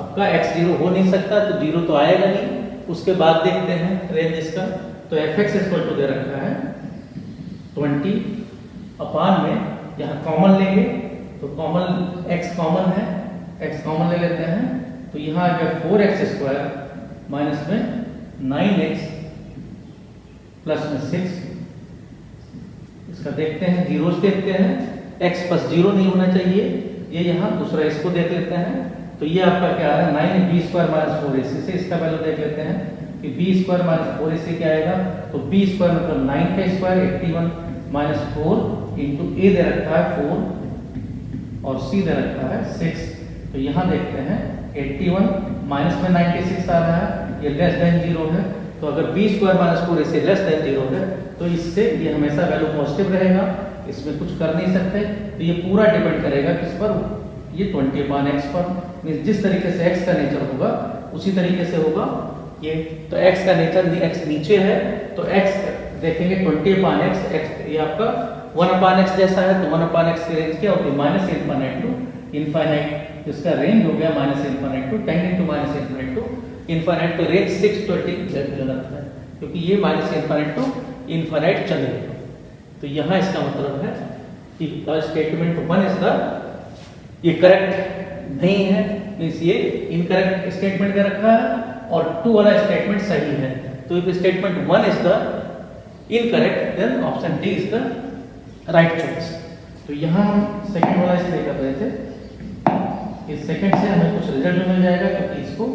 S1: आपका x 0 हो नहीं सकता, तो 0 तो आएगा नहीं, उसके बाद देखते हैं रेंज इसका, तो fx इक्वल टू दे रखा है 20 अपान में, यहाँ कॉमन लेंगे तो कॉमन x कॉमन है, x कॉमन ले लेते हैं, तो यहाँ आ गया 4x स्क्वायर माइनस में 9x प्लस में 6, इसका देखते हैं जीरोस देखते हैं, x प्लस 0 नहीं होना चाहिए, ये यहाँ दूसरा इसको देख लेते हैं, तो ये आपका क्या है 9b स्क्वायर माइनस 4ac से इसका वैल्यू देख लेते हैं कि b स्क्वायर माइनस 4ac क्या आएगा, तो b स्क्वायर मतलब 9 का स्क्वायर 81 माइनस 4 इंटू a दे रखा है 4 और c दे रखा है 6, तो यहाँ देखते हैं 81 माइनस में 96 आ रहा है, ये लेस देन 0 है, तो अगर b square minus 4ac less than 0 है तो इससे ये हमेशा वैल्यू पॉजिटिव रहेगा, इसमें कुछ कर नहीं सकते, तो ये पूरा डिपेंड करेगा किस पर, ये 20/x पर, मींस जिस तरीके से x का नेचर होगा उसी तरीके से होगा ये, तो x का नेचर x नीचे है, तो x देखेंगे 20/x, x ये आपका 1/x जैसा है, तो 1/x की रेंज क्या होती है -∞ टू इनफाइनाइट, जिसका रेंज हो गया -∞ टू 10 into -∞ टू इनफाइनाइट, तो रेंज 620 गलत है, क्योंकि ये -∞ टू इनफाइनाइट चलेगा, तो यहाँ इसका मतलब है कि स्टेटमेंट 1 इज द, ये करेक्ट नहीं है, मींस ये इनकरेक्ट स्टेटमेंट दे रखा है, और 2 वाला स्टेटमेंट सही है, तो if statement 1 is the incorrect then option D is the right choice. तो यहाँ हम सेकंड वाला इसलिए कर रहे थे, इस सेकंड से हमें कुछ रिजल्ट मिल जाएगा, क्योंकि इसको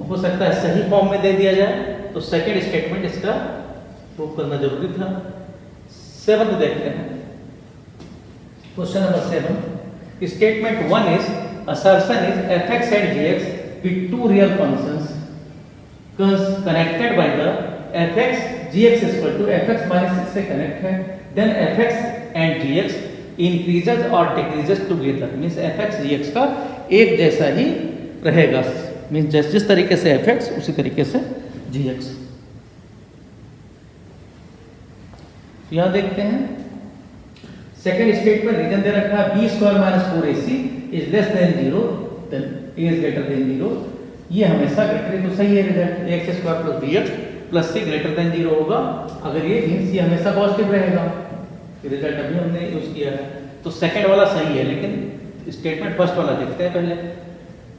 S1: हो सकता है सही फॉर्म में दे दिया जाए, तो सेकंड स्टेटमेंट इसका प्रूव करना जरूरी था। 7 देखते हैं, question number 7, statement 1 is assertion is fx and gx with two real functions connected by the fx gx is equal to fx minus 6 से कनेक्ट है, then fx and gx increases or decreases together, means fx gx का एक जैसा ही रहेगा, means जिस तरीके से F x उसी तरीके से जी एक्स। यहां देखते हैं सेकेंड स्टेटमेंट रीजन दे रखा है b square minus 4ac is less than 0 then a is greater than 0। ये हमेशा ग्रेटर है तो सही है result x square plus b x plus c greater than 0 होगा। अगर ये मीन्स ये हमेशा पॉजिटिव रहेगा। रिजल्ट अभी हमने यूज किया है तो सेकंड वाला सही है, लेकिन स्टेटमेंट फर्स्ट वाला देखते हैं पहले।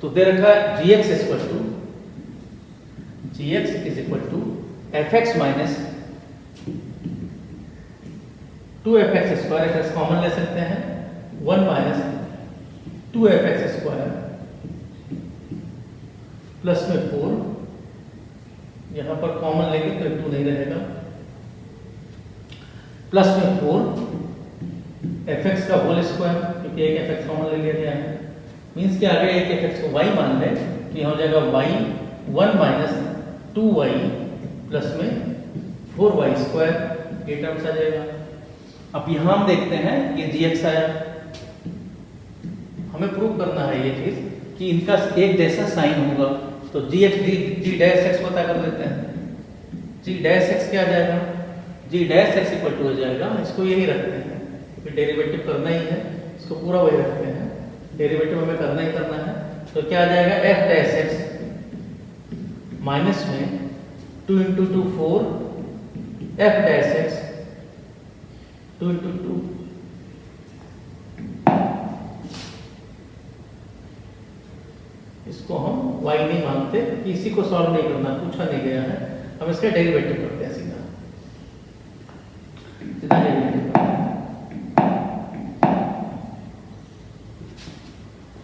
S1: तो दे रखा है g x is equal to F x minus 2fx square, f x common ले सकते हैं, 1 माइनस 2fx स्क्वायर प्लस में 4, यहां पर कॉमन लेंगे तो 2 नहीं रहेगा, प्लस में 4 fx का होल स्क्वायर, क्योंकि एक fx कॉमन ले लिया गया है। मीन्स कि अगर एक fx को y मान लें तो यहां हो जाएगा y 1 माइनस 2y प्लस में 4y स्क्वायर, ये टर्म्स आ जाएगा। अब यहां हम देखते हैं ये gx आया, हमें प्रूव करना है ये चीज कि इनका एक जैसा साइन होगा। तो gx g डैश x पता कर लेते हैं। g डैश x क्या आ जाएगा, g dash x equal to हो जाएगा, इसको यही रखते हैं क्योंकि डेरिवेटिव करना ही है, इसको पूरा वही रखते हैं, डेरिवेटिव हमें करना ही करना है। तो क्या आ जाएगा f डैश x माइनस में 2 into 2 4 f dash x 2 into 2 इसको हम y नहीं मानते, इसी को सॉल्व नहीं करना, पूछा नहीं गया है, हम इसका डेरिवेटिव करते हैं सीधा डेरिवेटिव करते हैं।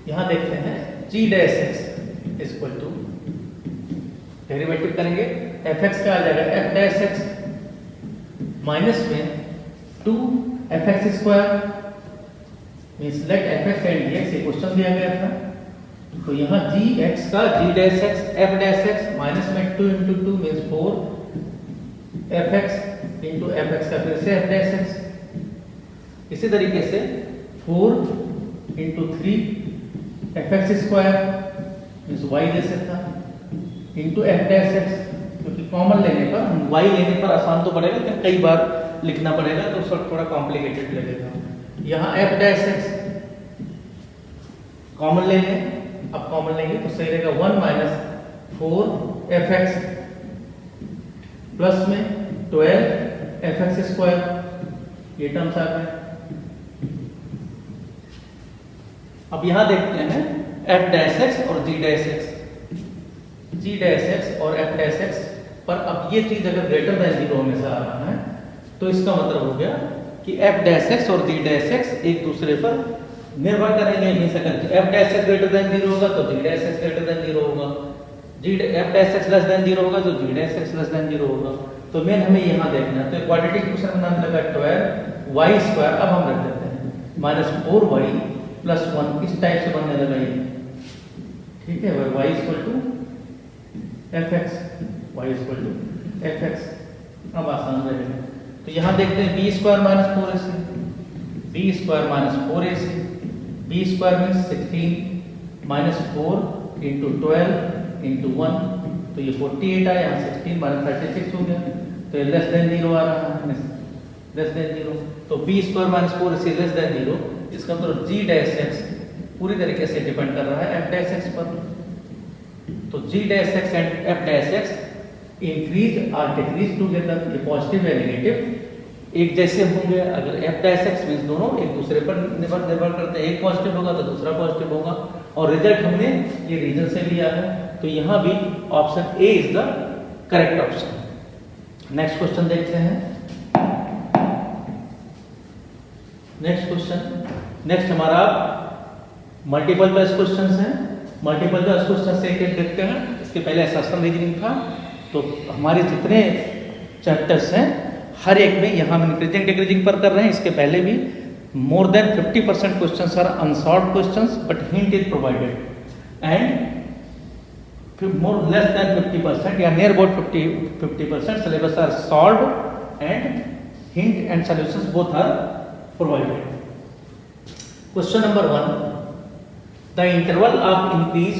S1: यहां देखते हैं g dash x is equal to derivative करेंगे fx का आ जाएगा f डैश x माइनस में 2 fx square, means let fx and dx, ये क्वेश्चन दिया गया था। तो यहाँ gx का g dash x f dash x minus में 2 into 2 means 4 fx into fx का फिर से f डैश x। इसी तरीके से 4 into 3 fx square means y जैसे था इंटू f डैश x, क्योंकि कॉमन लेने पर हम y लेने पर आसान तो पड़ेगा, लेकिन कई बार लिखना पड़ेगा तो थोड़ा कॉम्प्लिकेटेड लगेगा। यहाँ f डैश x कॉमन ले लें, अब कॉमन लेंगे तो सही रहेगा 1 माइनस 4 fx प्लस में 12 fx स्क्वायर, ये टर्म्स आ गए। अब यहां देखते हैं f डैश x और g dash x, g dash x और f डैश x पर अब ये चीज अगर ग्रेटर देन 0 हमेशा आ रहा है तो इसका मतलब हो गया कि f डैश x और g डैश x एक दूसरे पर निर्भर करेंगे। मींस अगर f dash x greater than 0 होगा तो g dash x greater than 0 होगा, f dash x less than 0 होगा तो g dash x less than 0 होगा। तो मेन हमें यहां देखना है। तो क्वाड्रेटिक इक्वेशन का नाम लगा 12y स्क्वायर, अब हम रख देते हैं माइनस 4y प्लस 1, इस टाइप से बनने लगा ये, ठीक है। y equal to fx, y equal to fx, अब आसान रहेगा। तो यहां देखते हैं b square minus 4ac, b square minus 4ac, b square means 16 minus 4 into 12 into 1, तो ये 48 आया, यहाँ 16 माइनस 36 हो गया, तो ये लेस देन 0 आ रहा है, लेस देन 0। तो b square minus 4ac less than 0, इसका मतलब g डैश x पूरी तरीके से डिपेंड कर रहा है f डैश x पर। तो g dash x and f dash x increase और डिक्रीज टुगेदर, ये पॉजिटिव या नेगेटिव एक जैसे होंगे। अगर f डैश x मींस दोनों एक दूसरे पर निर्भर करते हैं, एक पॉजिटिव होगा तो दूसरा पॉजिटिव होगा, और रिजल्ट हमने ये रीजन से लिया है। तो यहाँ भी option A is the correct option. Next question देखते हैं। नेक्स्ट हमारा मल्टीपल चॉइस क्वेश्चन है। मल्टीपल चॉइस क्वेश्चन से एक देखते हैं। इसके पहले असर्शन रीजनिंग था। तो हमारे जितने चैप्टर्स हैं हर एक में यहाँ हम इंक्रीजिंग डिक्रीजिंग पर कर रहे हैं। इसके पहले भी more than 50% questions are unsolved questions but hint is provided, and more less than 50% या near about 50% syllabus are solved and hint and solutions both are provided. Question number 1, the interval of increase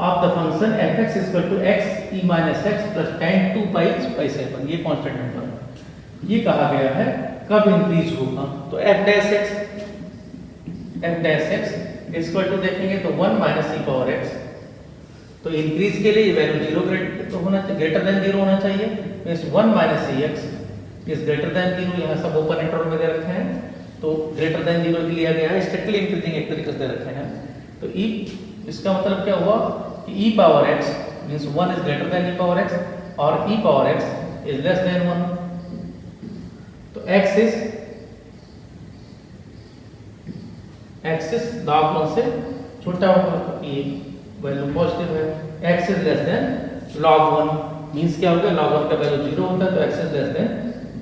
S1: of the function f x equal to x e minus x plus tan 2 pi 7, ये constant number है। ये कहा गया है कब increase होगा, तो f dash x equal to देखेंगे तो 1 माइनस ई पावर एक्स, तो इंक्रीज के लिए ये value zero greater than zero होना चाहिए, means 1 minus e x is greater than zero. यहाँ सब ओपन इंटरवल में दे रखे हैं तो ग्रेटर देन जीरो के लिया गया है, स्ट्रिक्टली इंक्रीजिंग एक तरीके से दे रखे हैं। तो ई इसका मतलब क्या हुआ कि e power x means 1 is greater than e power x और e power x is less than 1। तो एक्स इज log 1 से छोटा होगा क्योंकि ये वैल्यू पॉजिटिव है। X is less then log 1 means क्या होगा, log 1 का वैल्यू जीरो होता है तो x is less than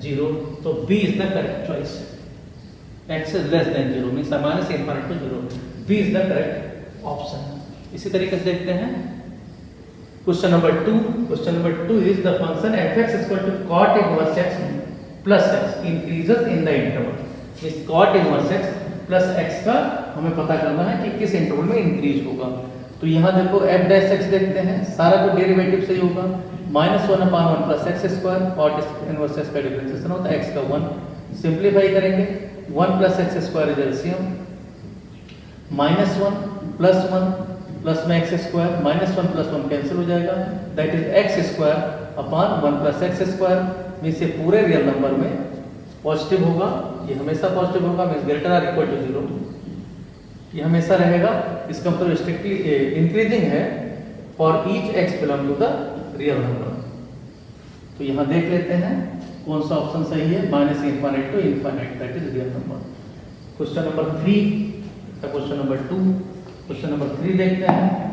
S1: zero, तो B is the correct choice. X is less than zero means minus infinity to zero, B is the correct option. इसी तरीके से देखते हैं question number 2। Question number 2 is the function f x equal to cot inverse x plus x increases in the interval. इस cot inverse x plus x का हमें पता करना है कि किस इंटरवल में इंक्रीज होगा। तो यहाँ देखो एफ डैश एक्स देखते हैं, सारा को डेरिवेटिव से ही होगा, -1/1 plus x square, cot inverse x का डिफरेंशिएशन होता है एक्स का 1, सिंप्लीफाई करेंगे 1 plus x square is LCM, -1 plus 1 plus में एक्स स्क्वायर, -1 प्लस 1 कैंसिल हो जाएगा, that is x square upon 1 plus x square. Means ये पूरे रियल नंबर में पॉजिटिव होगा, ये हमेशा पॉजिटिव होगा, means greater or equal to zero, ये हमेशा रहेगा। इसका मतलब स्ट्रिक्टली इंक्रीजिंग है for each x belong to the real number. तो यहाँ देख लेते हैं कौन सा ऑप्शन सही है, minus infinite to infinite that is real number. Question number 3 का क्वेश्चन नंबर 2, क्वेश्चन नंबर 3 देखते हैं।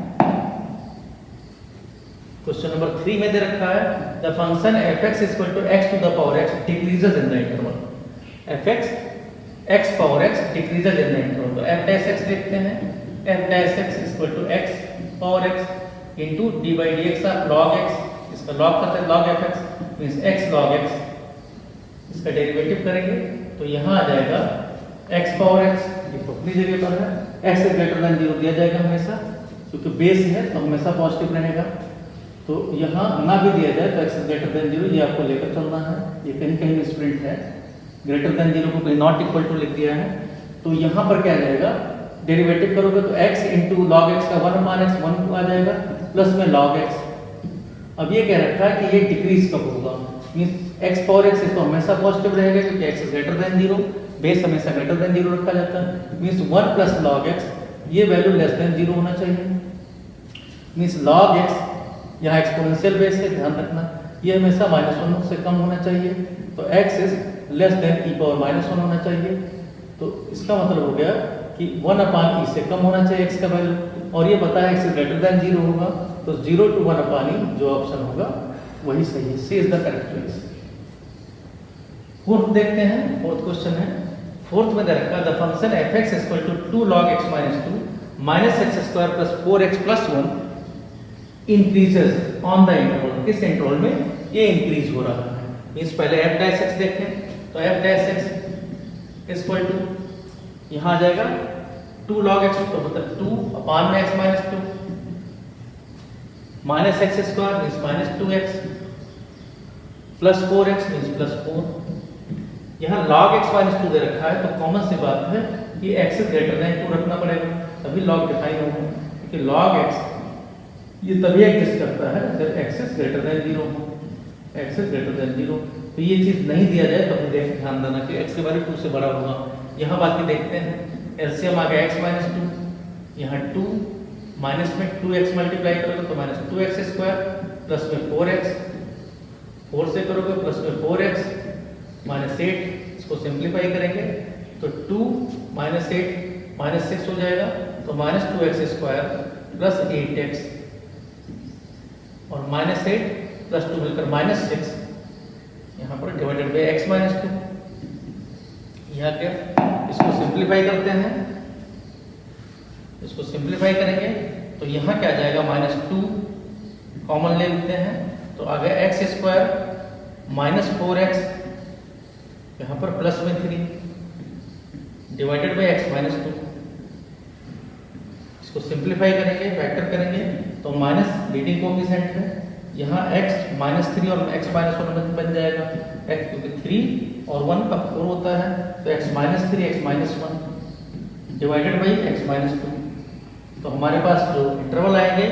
S1: क्वेश्चन नंबर 3 में दे रखा है the function f x equal to x to the power x decreases in the interval. F x power x decreases in the interval. तो f dash x देखते हैं, f dash x equal to x power x into D by D x log x, इसका लॉग करते हैं log f x means x log x, इसका derivative करेंगे तो यहाँ आ जाएगा एक्स पावर एक्स, ये तो अपनी जगह पर है, x is greater than zero दिया जाएगा हमेशा, क्योंकि बेस है तो हमेशा पॉजिटिव रहेगा। तो यहाँ ना भी दिया जाए तो x is greater than zero, ये आपको लेकर चलना है, ये कहीं कहीं मिसप्रिंट है, ग्रेटर देन जीरो को कहीं नॉट इक्वल टू लिख दिया है। तो यहाँ पर क्या आ जाएगा, डेरिवेटिव करोगे तो x इंटू लॉग एक्स का 1 मान एक्स 1 आ जाएगा प्लस में लॉग एक्स। अब ये कह रखा है कि ये डिक्रीज कब होगा, मींस एक्स पावर एक्स तो हमेशा पॉजिटिव रहेगा क्योंकि x is greater than zero, base हमेशा ग्रेटर देन जीरो रखा जाता है, मींस 1 प्लस लॉग एक्स, ये वैल्यू लेस देन जीरो होना चाहिए, मींस लॉग एक्स यहाँ एक्सपोनेंशियल बेस है, ध्यान रखना ये हमेशा -1 से कम होना चाहिए, तो x is less then e power -1 होना चाहिए। तो इसका मतलब हो गया कि 1/e से कम होना चाहिए x का वैल्यू, और ये बताया x ग्रेटर देन जीरो होगा, तो 0 to 1/e जो ऑप्शन होगा वही सही है, C is the correct choice. Fourth देखते हैं, फोर्थ क्वेश्चन है, फोर्थ में दे रखा the function f x equal to 2 log x minus 2 minus x square plus 4x plus 1 increases on the interval. किस इंटरवल में ये इंक्रीज हो रहा है, मींस पहले एफ डैश एक्स देखें तो f dash x equal to यहाँ आ जाएगा 2 log x, तो मतलब 2 अपॉन में x minus 2 minus x square means minus 2x plus 4x means plus 4। यहाँ log x माइनस 2 दे रखा है तो कॉमन सी बात है कि x इज ग्रेटर देन 2 रखना पड़ेगा, तभी log डिफाइन होगा, क्योंकि log x ये तभी एग्जिस्ट करता है जब x इज ग्रेटर देन 0 हो, x इज ग्रेटर देन 0। तो ये चीज नहीं दिया जाए तो देख ध्यान देना कि x के वैल्यू 2 से बड़ा होगा। यहाँ बाकी देखते हैं, एलसीएम आ गया x माइनस 2, यहाँ 2 माइनस में 2x मल्टीप्लाई करोगे तो माइनस 2x स्क्वायर प्लस में 4x, 4 से करोगे प्लस में 4x माइनस 8, इसको सिंप्लीफाई करेंगे तो 2 माइनस 8 माइनस 6 हो जाएगा, तो minus 2x square plus 8x और माइनस 8 प्लस 2 मिलकर माइनस 6, यहाँ पर डिवाइडेड बाई x माइनस 2। यहाँ क्या, इसको सिंप्लीफाई करते हैं, इसको सिंप्लीफाई करेंगे तो यहाँ क्या आ जाएगा, माइनस 2 कॉमन ले लेते हैं तो आ गया एक्स स्क्वायर माइनस 4x, यहाँ पर प्लस में 3 डिवाइडेड बाई x माइनस 2। इसको सिंप्लीफाई करेंगे, फैक्टर करेंगे तो माइनस लीडिंग कोएफिशिएंट है, यहाँ x -3 और x -1 बन जाएगा, x क्योंकि 3 और 1 का 4 होता है, तो x -3 x -1 divided by x -2। तो हमारे पास जो इंटरवल आएंगे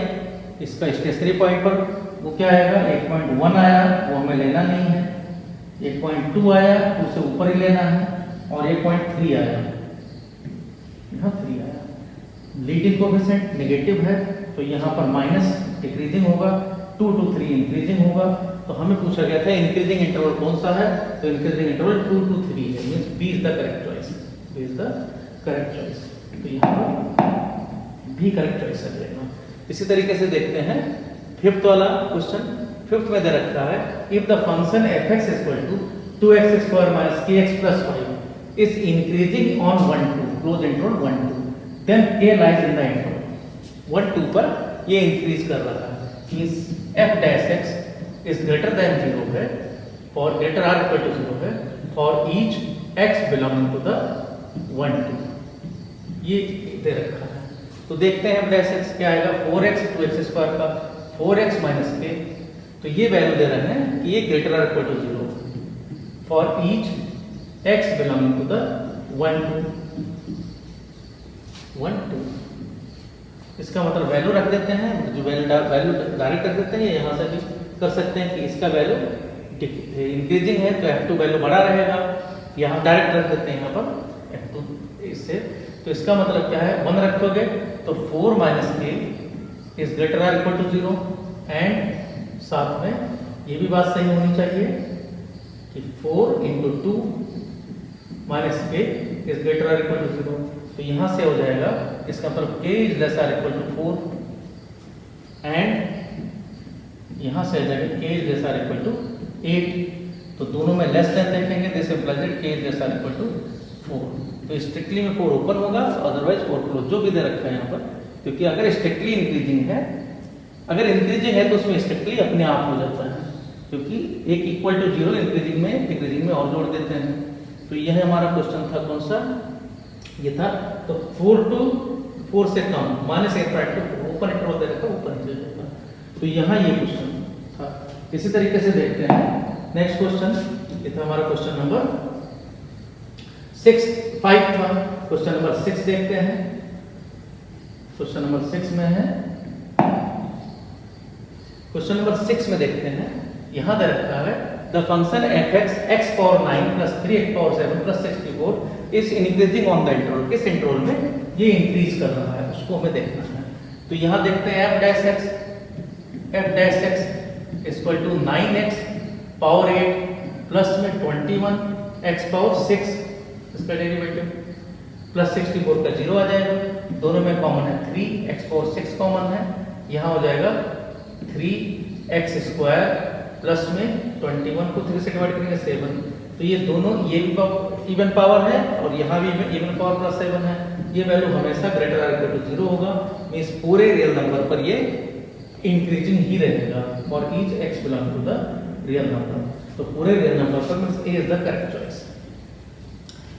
S1: इसका स्टेशनरी पॉइंट पर वो क्या आएगा, 1.1 आया, वो हमें लेना नहीं है, 1.2 आया तो उसे ऊपर ही लेना है, और 1.3 आया, यहाँ 3 आया। लीडिंग कोएफिशिएंट नेगेटिव है तो यहाँ पर माइनस डिक्रीजिंग होगा, 2 to 3 इंक्रीजिंग होगा। तो हमें पूछा गया था इंक्रीजिंग इंटरवल कौन सा है, तो इंक्रीजिंग इंटरवल 2 to 3 है, means B is the correct choice, B is the correct choice. तो यहाँ पर भी करेक्ट चॉइस है। इसी तरीके से देखते हैं फिफ्थ वाला क्वेश्चन। फिफ्थ में दे रखा है if the function fx equal to 2x square minus kx plus 5 is increasing on 1 2 close interval 1 2 then k lies in the interval 1 2 पर ये इंक्रीज कर रहा है, means f dash x is greater than 0 है for greater r equal to 0 है for each x belonging to the 1 2, ये दे रखा है। तो देखते हैं डैश x क्या आएगा, 4x 2x स्क्वायर का 4x माइनस k, तो ये वैल्यू दे रहे हैं कि ये greater or equal to 0 for each x belonging to the 1 2। इसका मतलब वैल्यू रख देते हैं, जो वैल्यू डायरेक्ट रख देते हैं, यहाँ से भी कर सकते हैं कि इसका वैल्यू इंक्रीजिंग है तो f2 वैल्यू बड़ा रहेगा, यहाँ डायरेक्ट रख देते हैं यहाँ पर f2 इससे। तो इसका मतलब क्या है, 1 रखोगे तो 4 minus k is greater or equal to 0, and साथ में ये भी बात सही होनी चाहिए कि 4 into 2 minus k is greater or equal to 0। तो यहाँ से हो जाएगा, इसका मतलब k is less or equal to 4, and यहाँ से आ जाएगा k is less or equal to 8। तो दोनों में लेस देन देखेंगे, this implies k is less or equal to 4। तो स्ट्रिक्टली में 4 ओपन होगा, अदरवाइज 4 क्लोज, जो भी दे रखा है यहाँ पर, क्योंकि अगर स्ट्रिक्टली इंक्रीजिंग है, अगर इंक्रीजिंग है तो उसमें स्ट्रिक्टली अपने आप हो जाता है, क्योंकि एक इक्वल टू 0 इंक्रीजिंग में डिक्रीजिंग में और जोड़ देते हैं। तो यह हमारा क्वेश्चन था, कौन सा ये था। तो 4 to 4 से कम माइनस 8 टू ओपन इंटरवल दे रखा, ओपन इंटरवल, तो यहाँ ये क्वेश्चन था। इसी तरीके से देखते हैं नेक्स्ट क्वेश्चन, ये था हमारा क्वेश्चन नंबर 5 था। क्वेश्चन नंबर 6 देखते हैं। क्वेश्चन नंबर 6 में है, क्वेश्चन नंबर 6 में देखते हैं, यहां दे रखा है the function fx x power 9 plus 3x power 7 plus 64 is increasing on the interval. किस इंटरवल में ये इंक्रीज कर रहा है उसको हमें देखना है। तो यहां देखते हैं f dash x equal to 9x power 8 plus में 21x पावर 6, इसका डेरिवेटिव प्लस 64 का 0 आ जाएगा, दोनों में कॉमन है 3x पावर 6 कॉमन है, यहाँ हो जाएगा 3x स्क्वायर प्लस में 21 को 3 से डिवाइड करेंगे 7। तो ये दोनों, ये भी इवन पावर है और यहाँ भी इवन पावर प्लस 7 है, ये वैल्यू हमेशा ग्रेटर आर इक्वल टू 0 होगा, मींस पूरे रियल नंबर पर ये इंक्रीजिंग ही रहेगा for each x belong to the real number. तो पूरे रियल नंबर पर means A is the correct choice.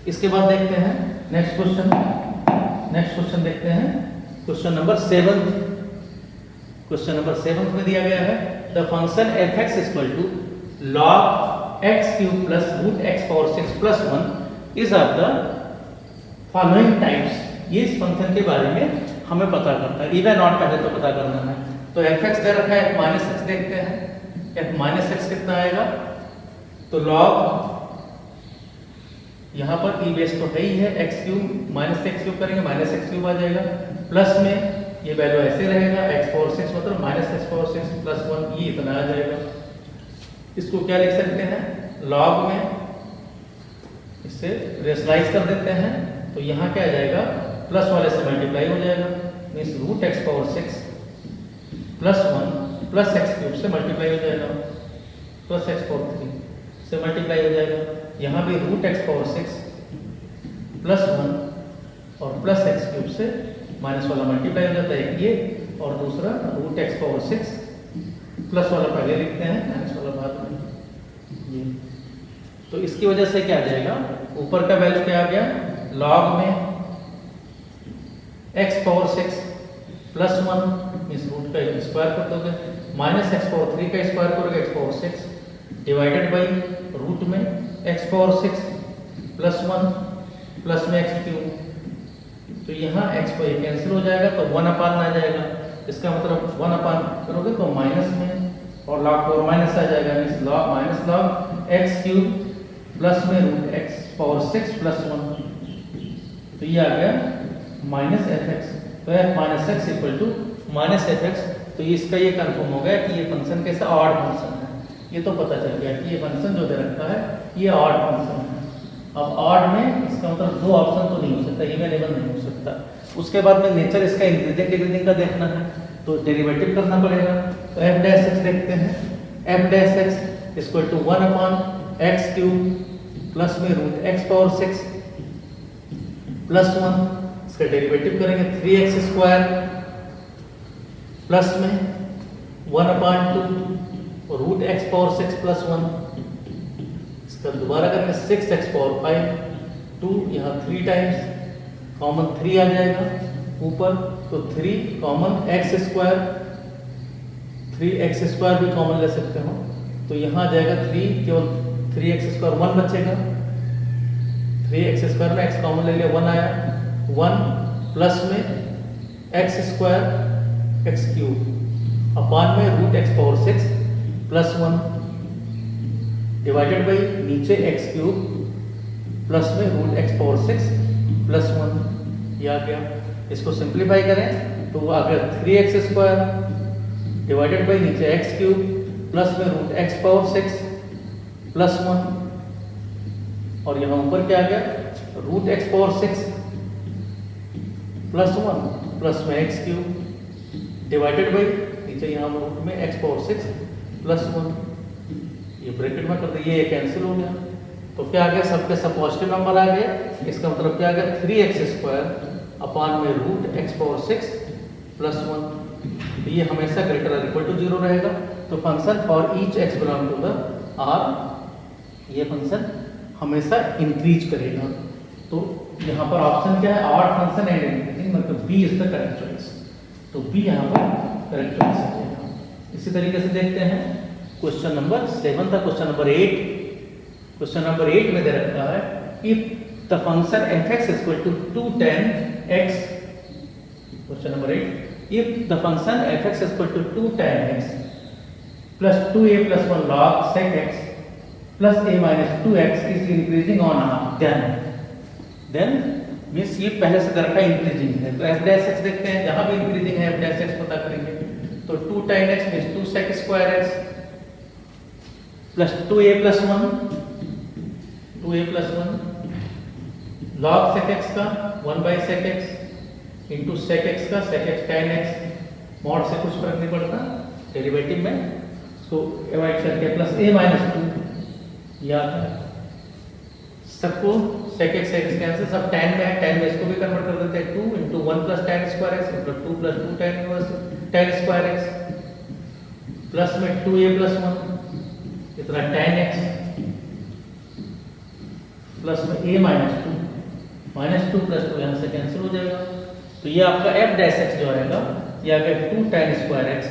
S1: इसके बाद देखते हैं नेक्स्ट क्वेश्चन देखते हैं क्वेश्चन नंबर 7। क्वेश्चन नंबर 7 में दिया गया है the function fx equal to log x cube plus root x power 6 plus 1 is of the following types. ये इस फंक्शन के बारे में हमें पता करता है, इवन नॉट पहले तो पता करना है। तो fx दे रखा है, f-x देखते हैं, f-x कितना आएगा, तो log यहाँ पर ई बेस तो है ही है, x cube minus x cube करेंगे माइनस एक्स क्यूब आ जाएगा, प्लस में ये वैल्यू ऐसे रहेगा x पावर 6 मतलब माइनस एक्स पावर 6 प्लस 1, ये इतना आ जाएगा। इसको क्या लिख सकते हैं, log में इससे रेशनलाइज कर देते हैं, तो यहाँ क्या आ जाएगा, प्लस वाले से मल्टीप्लाई हो जाएगा, means root x power 6 plus 1 plus x cube से मल्टीप्लाई हो जाएगा, प्लस एक्स पावर 3 से मल्टीप्लाई हो जाएगा। यहाँ भी रूट x पावर 6 प्लस 1 और प्लस एक्स क्यूब से माइनस वाला मल्टीप्लाई हो जाता है, ये और दूसरा रूट x पावर 6 प्लस वाला पहले लिखते हैं, माइनस वाला बाद में। ये तो इसकी वजह से क्या आ जाएगा, ऊपर का वैल्यू क्या आ गया, log में x power 6 plus 1 means root का स्क्वायर कर दोगे, माइनस एक्स पावर 3 का स्क्वायर करोगे x power 6 divided by root में एक्स पावर 6 प्लस 1 प्लस में एक्स क्यूब। तो यहाँ एक्स को ये कैंसिल हो जाएगा तो 1 अपान आ जाएगा, इसका मतलब 1 अपान करोगे तो माइनस में और लॉग पावर माइनस आ जाएगा, means log minus log x cube plus में रूट एक्स पावर 6 प्लस 1। तो ये आ गया माइनस एफ एक्स। तो f minus x equal to minus f x. तो इसका ये कंफर्म हो गया कि ये फंक्शन कैसा ऑड फंक्शन है। ये तो पता चल गया कि ये फंक्शन जो दे रखा है ये ऑड फंक्शन है। अब ऑड में इसका मतलब दो ऑप्शन तो नहीं हो सकता, इवेनेबल नहीं हो सकता। उसके बाद में नेचर इसका इंक्रीजिंग डिक्रीजिंग का देखना है तो डेरिवेटिव करना पड़ेगा। तो एफ डैश एक्स देखते हैं, f dash x equal to 1 upon x cube plus में रूट एक्स पावर 6 प्लस 1, इसका डेरिवेटिव करेंगे 3x स्क्वायर प्लस में 1 upon 2 root x power 6 plus 1, इसका दोबारा करेंगे 6x पावर 5 2, यहाँ 3 टाइम्स कॉमन 3 आ जाएगा ऊपर, तो 3 common x square, 3x square भी कॉमन ले सकते हो तो यहाँ आ जाएगा 3, केवल 3x स्क्वायर 1 बचेगा, 3x स्क्वायर में x कॉमन ले लिया 1 आया, 1 प्लस में x square x cube upon में root x power 6 plus 1 divided by नीचे एक्स क्यूब प्लस में रूट एक्स पावर 6 प्लस 1। ये आ गया, इसको सिंप्लीफाई करें तो आ गया 3x स्क्वायर डिवाइडेड बाई नीचे एक्स क्यूब प्लस में रूट एक्स पावर 6 प्लस 1 और यहाँ ऊपर क्या आ गया root x power 6 plus 1 plus में एक्स क्यूब डिवाइडेड बाई नीचे यहाँ रूट में एक्स पावर 6 प्लस 1। ये ब्रैकेट में कर दिए, ये कैंसिल हो गया तो क्या आ गया सबके सब पॉजिटिव नंबर आ गए। इसका मतलब क्या आ गया 3x स्क्वायर अपान में रूट एक्स पावर 6 प्लस 1। ये हमेशा ग्रेटर और इक्वल टू 0 रहेगा। तो function for each x belong to the R, ये फंक्शन हमेशा इंक्रीज करेगा। तो यहाँ पर ऑप्शन क्या है ऑड फंक्शन एंड इंक्रीजिंग, मतलब B is the correct choice. तो बी यहाँ पर करेक्ट चॉइस है। इसी तरीके से देखते हैं क्वेश्चन नंबर 7 था। क्वेश्चन नंबर 8 में दे रखा है if the function f x equal to 2 tan x। Question number 8, if the function f x equal to 2 tan x plus 2a plus 1 log sec x plus a minus 2x is increasing on r, then means ये पहले से दे रखा increasing है। तो f dash x देखते हैं, जहां भी इंक्रीजिंग है एफ डैश एक्स पता करेंगे। तो 2 tan x means 2 sec square x plus 2a plus 1 log sec x का 1 by sec x into sec x का sec x tan x, mod से कुछ फर्क नहीं पड़ता डेरिवेटिव में, सो डिवाइड करके प्लस a माइनस 2 याद है सबको sec x कैंसिल, सब tan में है, tan में इसको भी कन्वर्ट कर देते हैं 2 into 1 plus tan square x मतलब 2 plus 2 tan inverse tan square x plus में 2a प्लस 1 इतना tan x प्लस में a माइनस 2 प्लस 2 यहाँ से कैंसिल हो जाएगा। तो ये आपका f डैश x जो आएगा ये आ गया 2 tan स्क्वायर x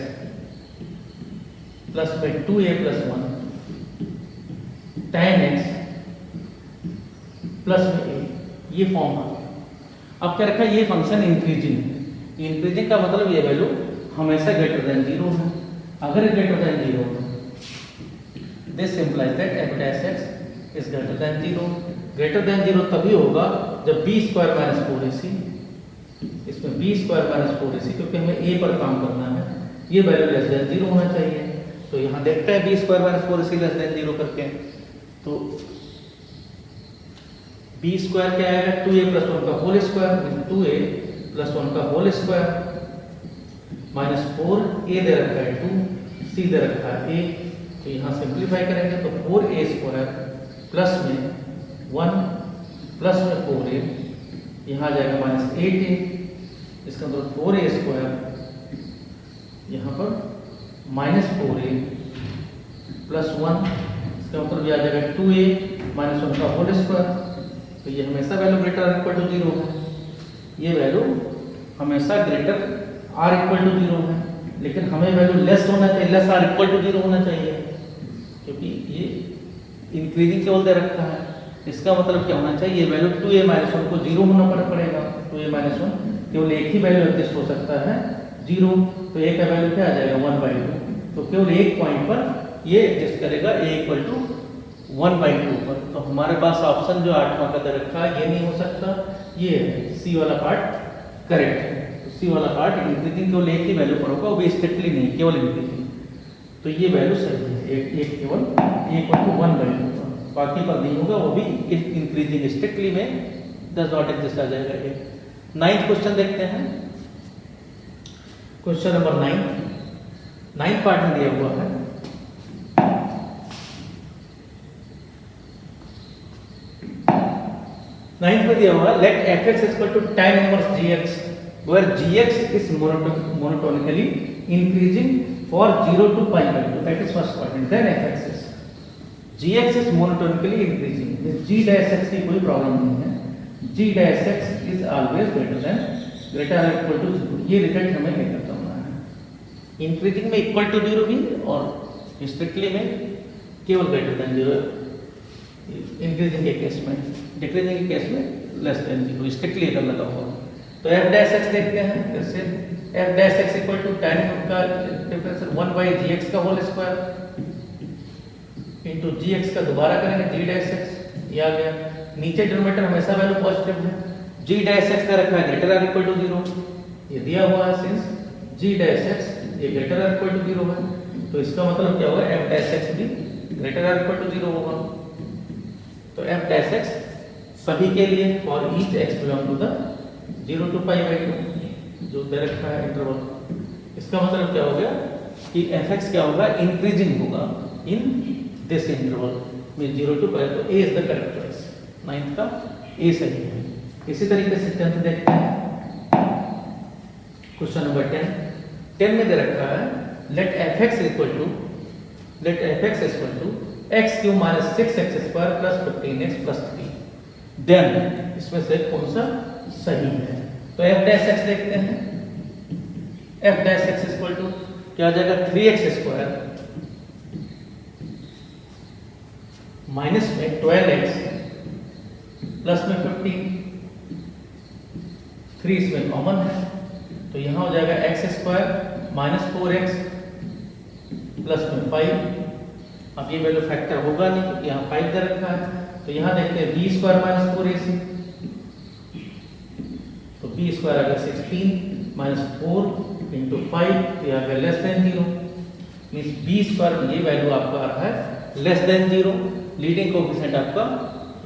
S1: प्लस में 2a plus 1 tan x plus में a, ये फॉर्म आ गया। अब क्या रखा ये फंक्शन इंक्रीजिंग है। इंक्रीजिंग का मतलब ये वैल्यू हमेशा ग्रेटर देन 0 है। अगर ग्रेटर देन 0 है this implies that f dash x is greater than 0। Greater than 0 तभी होगा जब b स्क्वायर माइनस 4ac, इसमें b स्क्वायर माइनस 4ac क्योंकि हमें a पर काम करना है, ये वैल्यू लेस देन 0 होना चाहिए। तो यहाँ देखते हैं b square minus 4ac less than 0 करके, तो b स्क्वायर क्या आएगा 2a प्लस 1 का होल स्क्वायर, 2a प्लस 1 का होल स्क्वायर माइनस 4a दे रखा है 2, c दे रखा है a। तो यहाँ सिंप्लीफाई करेंगे तो 4a स्क्वायर प्लस में 1 प्लस में 4a, यहाँ आ जाएगा माइनस 8a, इसका मतलब 4a स्क्वायर यहाँ पर माइनस 4a प्लस 1, इसका मतलब ये आ जाएगा 2a माइनस 1 का होल स्क्वायर। तो ये हमेशा वैल्यू ग्रेटर इक्वल टू 0 है, ये वैल्यू हमेशा ग्रेटर r इक्वल टू 0 है, लेकिन हमें वैल्यू लेस होना चाहिए, लेस आर इक्वल टू 0 होना चाहिए, क्योंकि ये इंक्रीजिंग केवल दे रखा है। इसका मतलब क्या होना चाहिए, ये वैल्यू 2a-1 को 0 होना पड़ेगा। 2a-1 केवल एक ही वैल्यू एडजस्ट हो सकता है 0, तो a का वैल्यू क्या आ जाएगा 1/2। तो केवल एक पॉइंट पर ये एडजस्ट करेगा a = 1/2 पर। तो हमारे पास ऑप्शन जो 8वां का दे रखा है ये नहीं हो सकता, ये सी वाला पार्ट करेक्ट है। तो सी वाला पार्ट इंक्रीजिंग केवल एक ही वैल्यू पर होगा, वो भी स्ट्रिक्टली नहीं, केवल इंक्रीजिंग, तो ये वैल्यू सही है। एक केवल a = 1/2, बाकी पर नहीं होगा, वो भी इंक्रीजिंग स्ट्रिक्टली में डज नॉट एग्जिस्ट आ जाएगा ये। 9th क्वेश्चन देखते हैं। क्वेश्चन नंबर 9 पार्ट में दिया हुआ है। नाइन्थ में दिया हुआ है, let fx = tan inverse gx where gx is monotonically increasing for 0 to π/2, that is first point, and then fx is gx is monotonically increasing, g dash x की कोई प्रॉब्लम नहीं है, g dash x is always greater than or equal to 0, ये result हमें लेकर चलना है। Increasing में इक्वल टू 0 भी और स्ट्रिक्टली में केवल ग्रेटर देन 0, इंक्रीजिंग के केस में, डिक्रीजिंग के केस में लेस देन 0, स्ट्रिक्टली अगर लगा हुआ। तो f dash x देखते हैं कैसे, f dash x = tan का डिफरेंशियल 1/gx का होल स्क्वायर इनटू gx का दोबारा करेंगे g dash x, ये आ गया। नीचे डिनोमिनेटर हमेशा वैल्यू पॉजिटिव है, g dash x का रखा है ग्रेटर और इक्वल टू 0, ये दिया हुआ है सिंस g dash x ये ग्रेटर और इक्वल टू 0 है, तो इसका मतलब क्या होगा, f dash x भी ग्रेटर और इक्वल टू 0 होगा। तो f dash x सभी के लिए for each x belong to the 0 to π/2 जो दे रखा है इंटरवल, इसका मतलब क्या हो गया कि fx क्या होगा, इंक्रीजिंग होगा इन दिस इंटरवल में 0 to π, तो a is the correct choice, 9th का a सही है। इसी तरीके से 10th देखते हैं। क्वेश्चन नंबर 10 में दे रखा है, let fx = x³ - 6x² + 15x + 3, then इसमें से कौन सा सही है। तो f dash x देखते हैं, f dash x = क्या आ जाएगा 3x² माइनस में 12x प्लस में 15, 3 इसमें कॉमन है, तो यहाँ हो जाएगा x² - 4x प्लस में 5। अब ये वैल्यू फैक्टर होगा नहीं क्योंकि यहाँ 5 दे रखा है, तो यहाँ देखते हैं b² - 4ac, तो b² आ गया 16 - 4 × 5, तो यहाँ पे लेस देन 0, मीन्स b² ये वैल्यू आपका आ रहा है लेस देन 0, लीडिंग कोएफिशिएंट आपका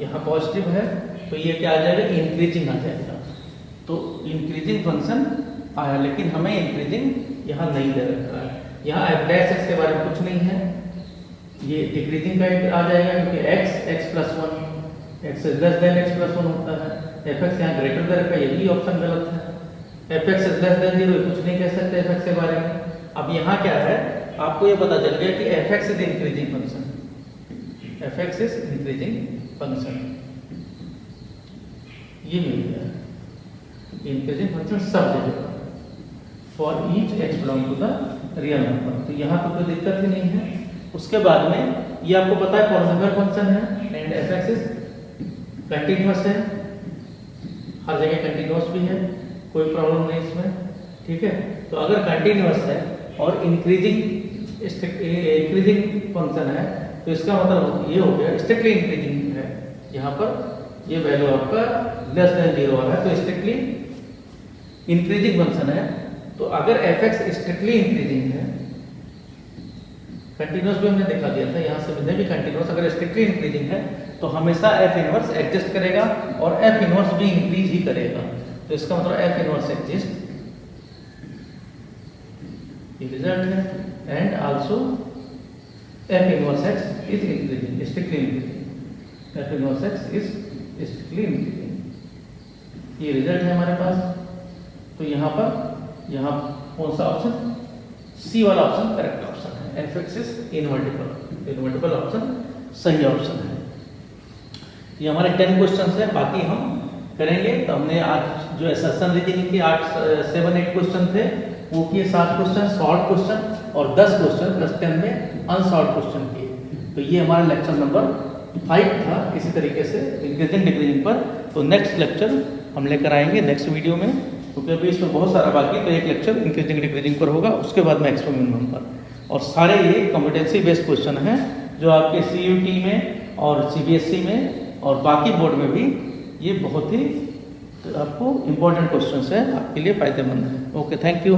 S1: यहाँ पॉजिटिव है, तो ये क्या आ जाएगा, इंक्रीजिंग आ जाएगा। तो इंक्रीजिंग फंक्शन आया, लेकिन हमें इंक्रीजिंग यहाँ नहीं दे रखा है, यहाँ f dash x के बारे में कुछ नहीं है, ये डिक्रीजिंग का आ जाएगा क्योंकि x + 1 x less than x + 1 होता है, fx यहाँ ग्रेटर दे रखा है, ये भी ऑप्शन गलत है। fx लेस देन 0 कुछ नहीं कह सकते fx के बारे में। अब यहाँ क्या है, आपको ये पता चल गया कि fx is increasing function, fx is increasing function, ये मिल गया इंक्रीजिंग फंक्शन सब जगह for each x belong to the real number, तो यहाँ तो कोई दिक्कत ही नहीं है। उसके बाद में ये आपको पता है पॉलीनोमियल फंक्शन है एंड fx इज कंटीन्यूअस है, हर जगह कंटीन्यूअस भी है, कोई प्रॉब्लम नहीं इसमें, ठीक है। तो अगर कंटीन्यूअस है और इंक्रीजिंग फंक्शन है, तो इसका मतलब ये हो गया स्ट्रिक्टली इंक्रीजिंग है, यहाँ पर ये वैल्यू आपका लेस देन 0 है, तो स्ट्रिक्टली इंक्रीजिंग फंक्शन है। तो अगर fx स्ट्रिक्टली इंक्रीजिंग है, कंटीन्यूअस भी हमने दिखा दिया था, यहाँ से भी कंटीन्यूअस अगर स्ट्रिक्टली इंक्रीजिंग है तो हमेशा f इनवर्स एग्जिस्ट करेगा और f इनवर्स भी इंक्रीज ही करेगा, तो इसका मतलब f इनवर्स एग्जिस्ट, ये रिजल्ट है, and also f inverse x is increasing, strictly increasing, f inverse x is strictly increasing, ये रिजल्ट है हमारे पास। तो यहाँ कौन सा ऑप्शन, सी वाला ऑप्शन करेक्ट ऑप्शन है, fx इज इनवर्टिबल ऑप्शन सही ऑप्शन है। ये हमारे 10 क्वेश्चन है, बाकी हम करेंगे। तो हमने आज जो एसएसएन रीजनिंग के 7-8 क्वेश्चन थे वो किए 7 क्वेश्चन शॉर्ट क्वेश्चन और 10 क्वेश्चन प्लस 10 में अनशॉर्ट क्वेश्चन किए। तो ये हमारा लेक्चर नंबर 5 था इसी तरीके से इंक्रीजिंग डिक्रीजिंग पर। तो नेक्स्ट लेक्चर हम लेकर आएंगे नेक्स्ट वीडियो में, क्योंकि अभी इसमें बहुत सारा बाकी, तो एक लेक्चर इंक्रीजिंग डिक्रीजिंग पर होगा, उसके बाद में एक्सपो मिनिमम पर। और सारे ये कॉम्पिटेंसी बेस्ड क्वेश्चन हैं जो आपके CUT में और CBSE में और बाकी बोर्ड में भी ये बहुत ही आपको इम्पोर्टेंट क्वेश्चन है, आपके लिए फ़ायदेमंद है। Okay, thank you.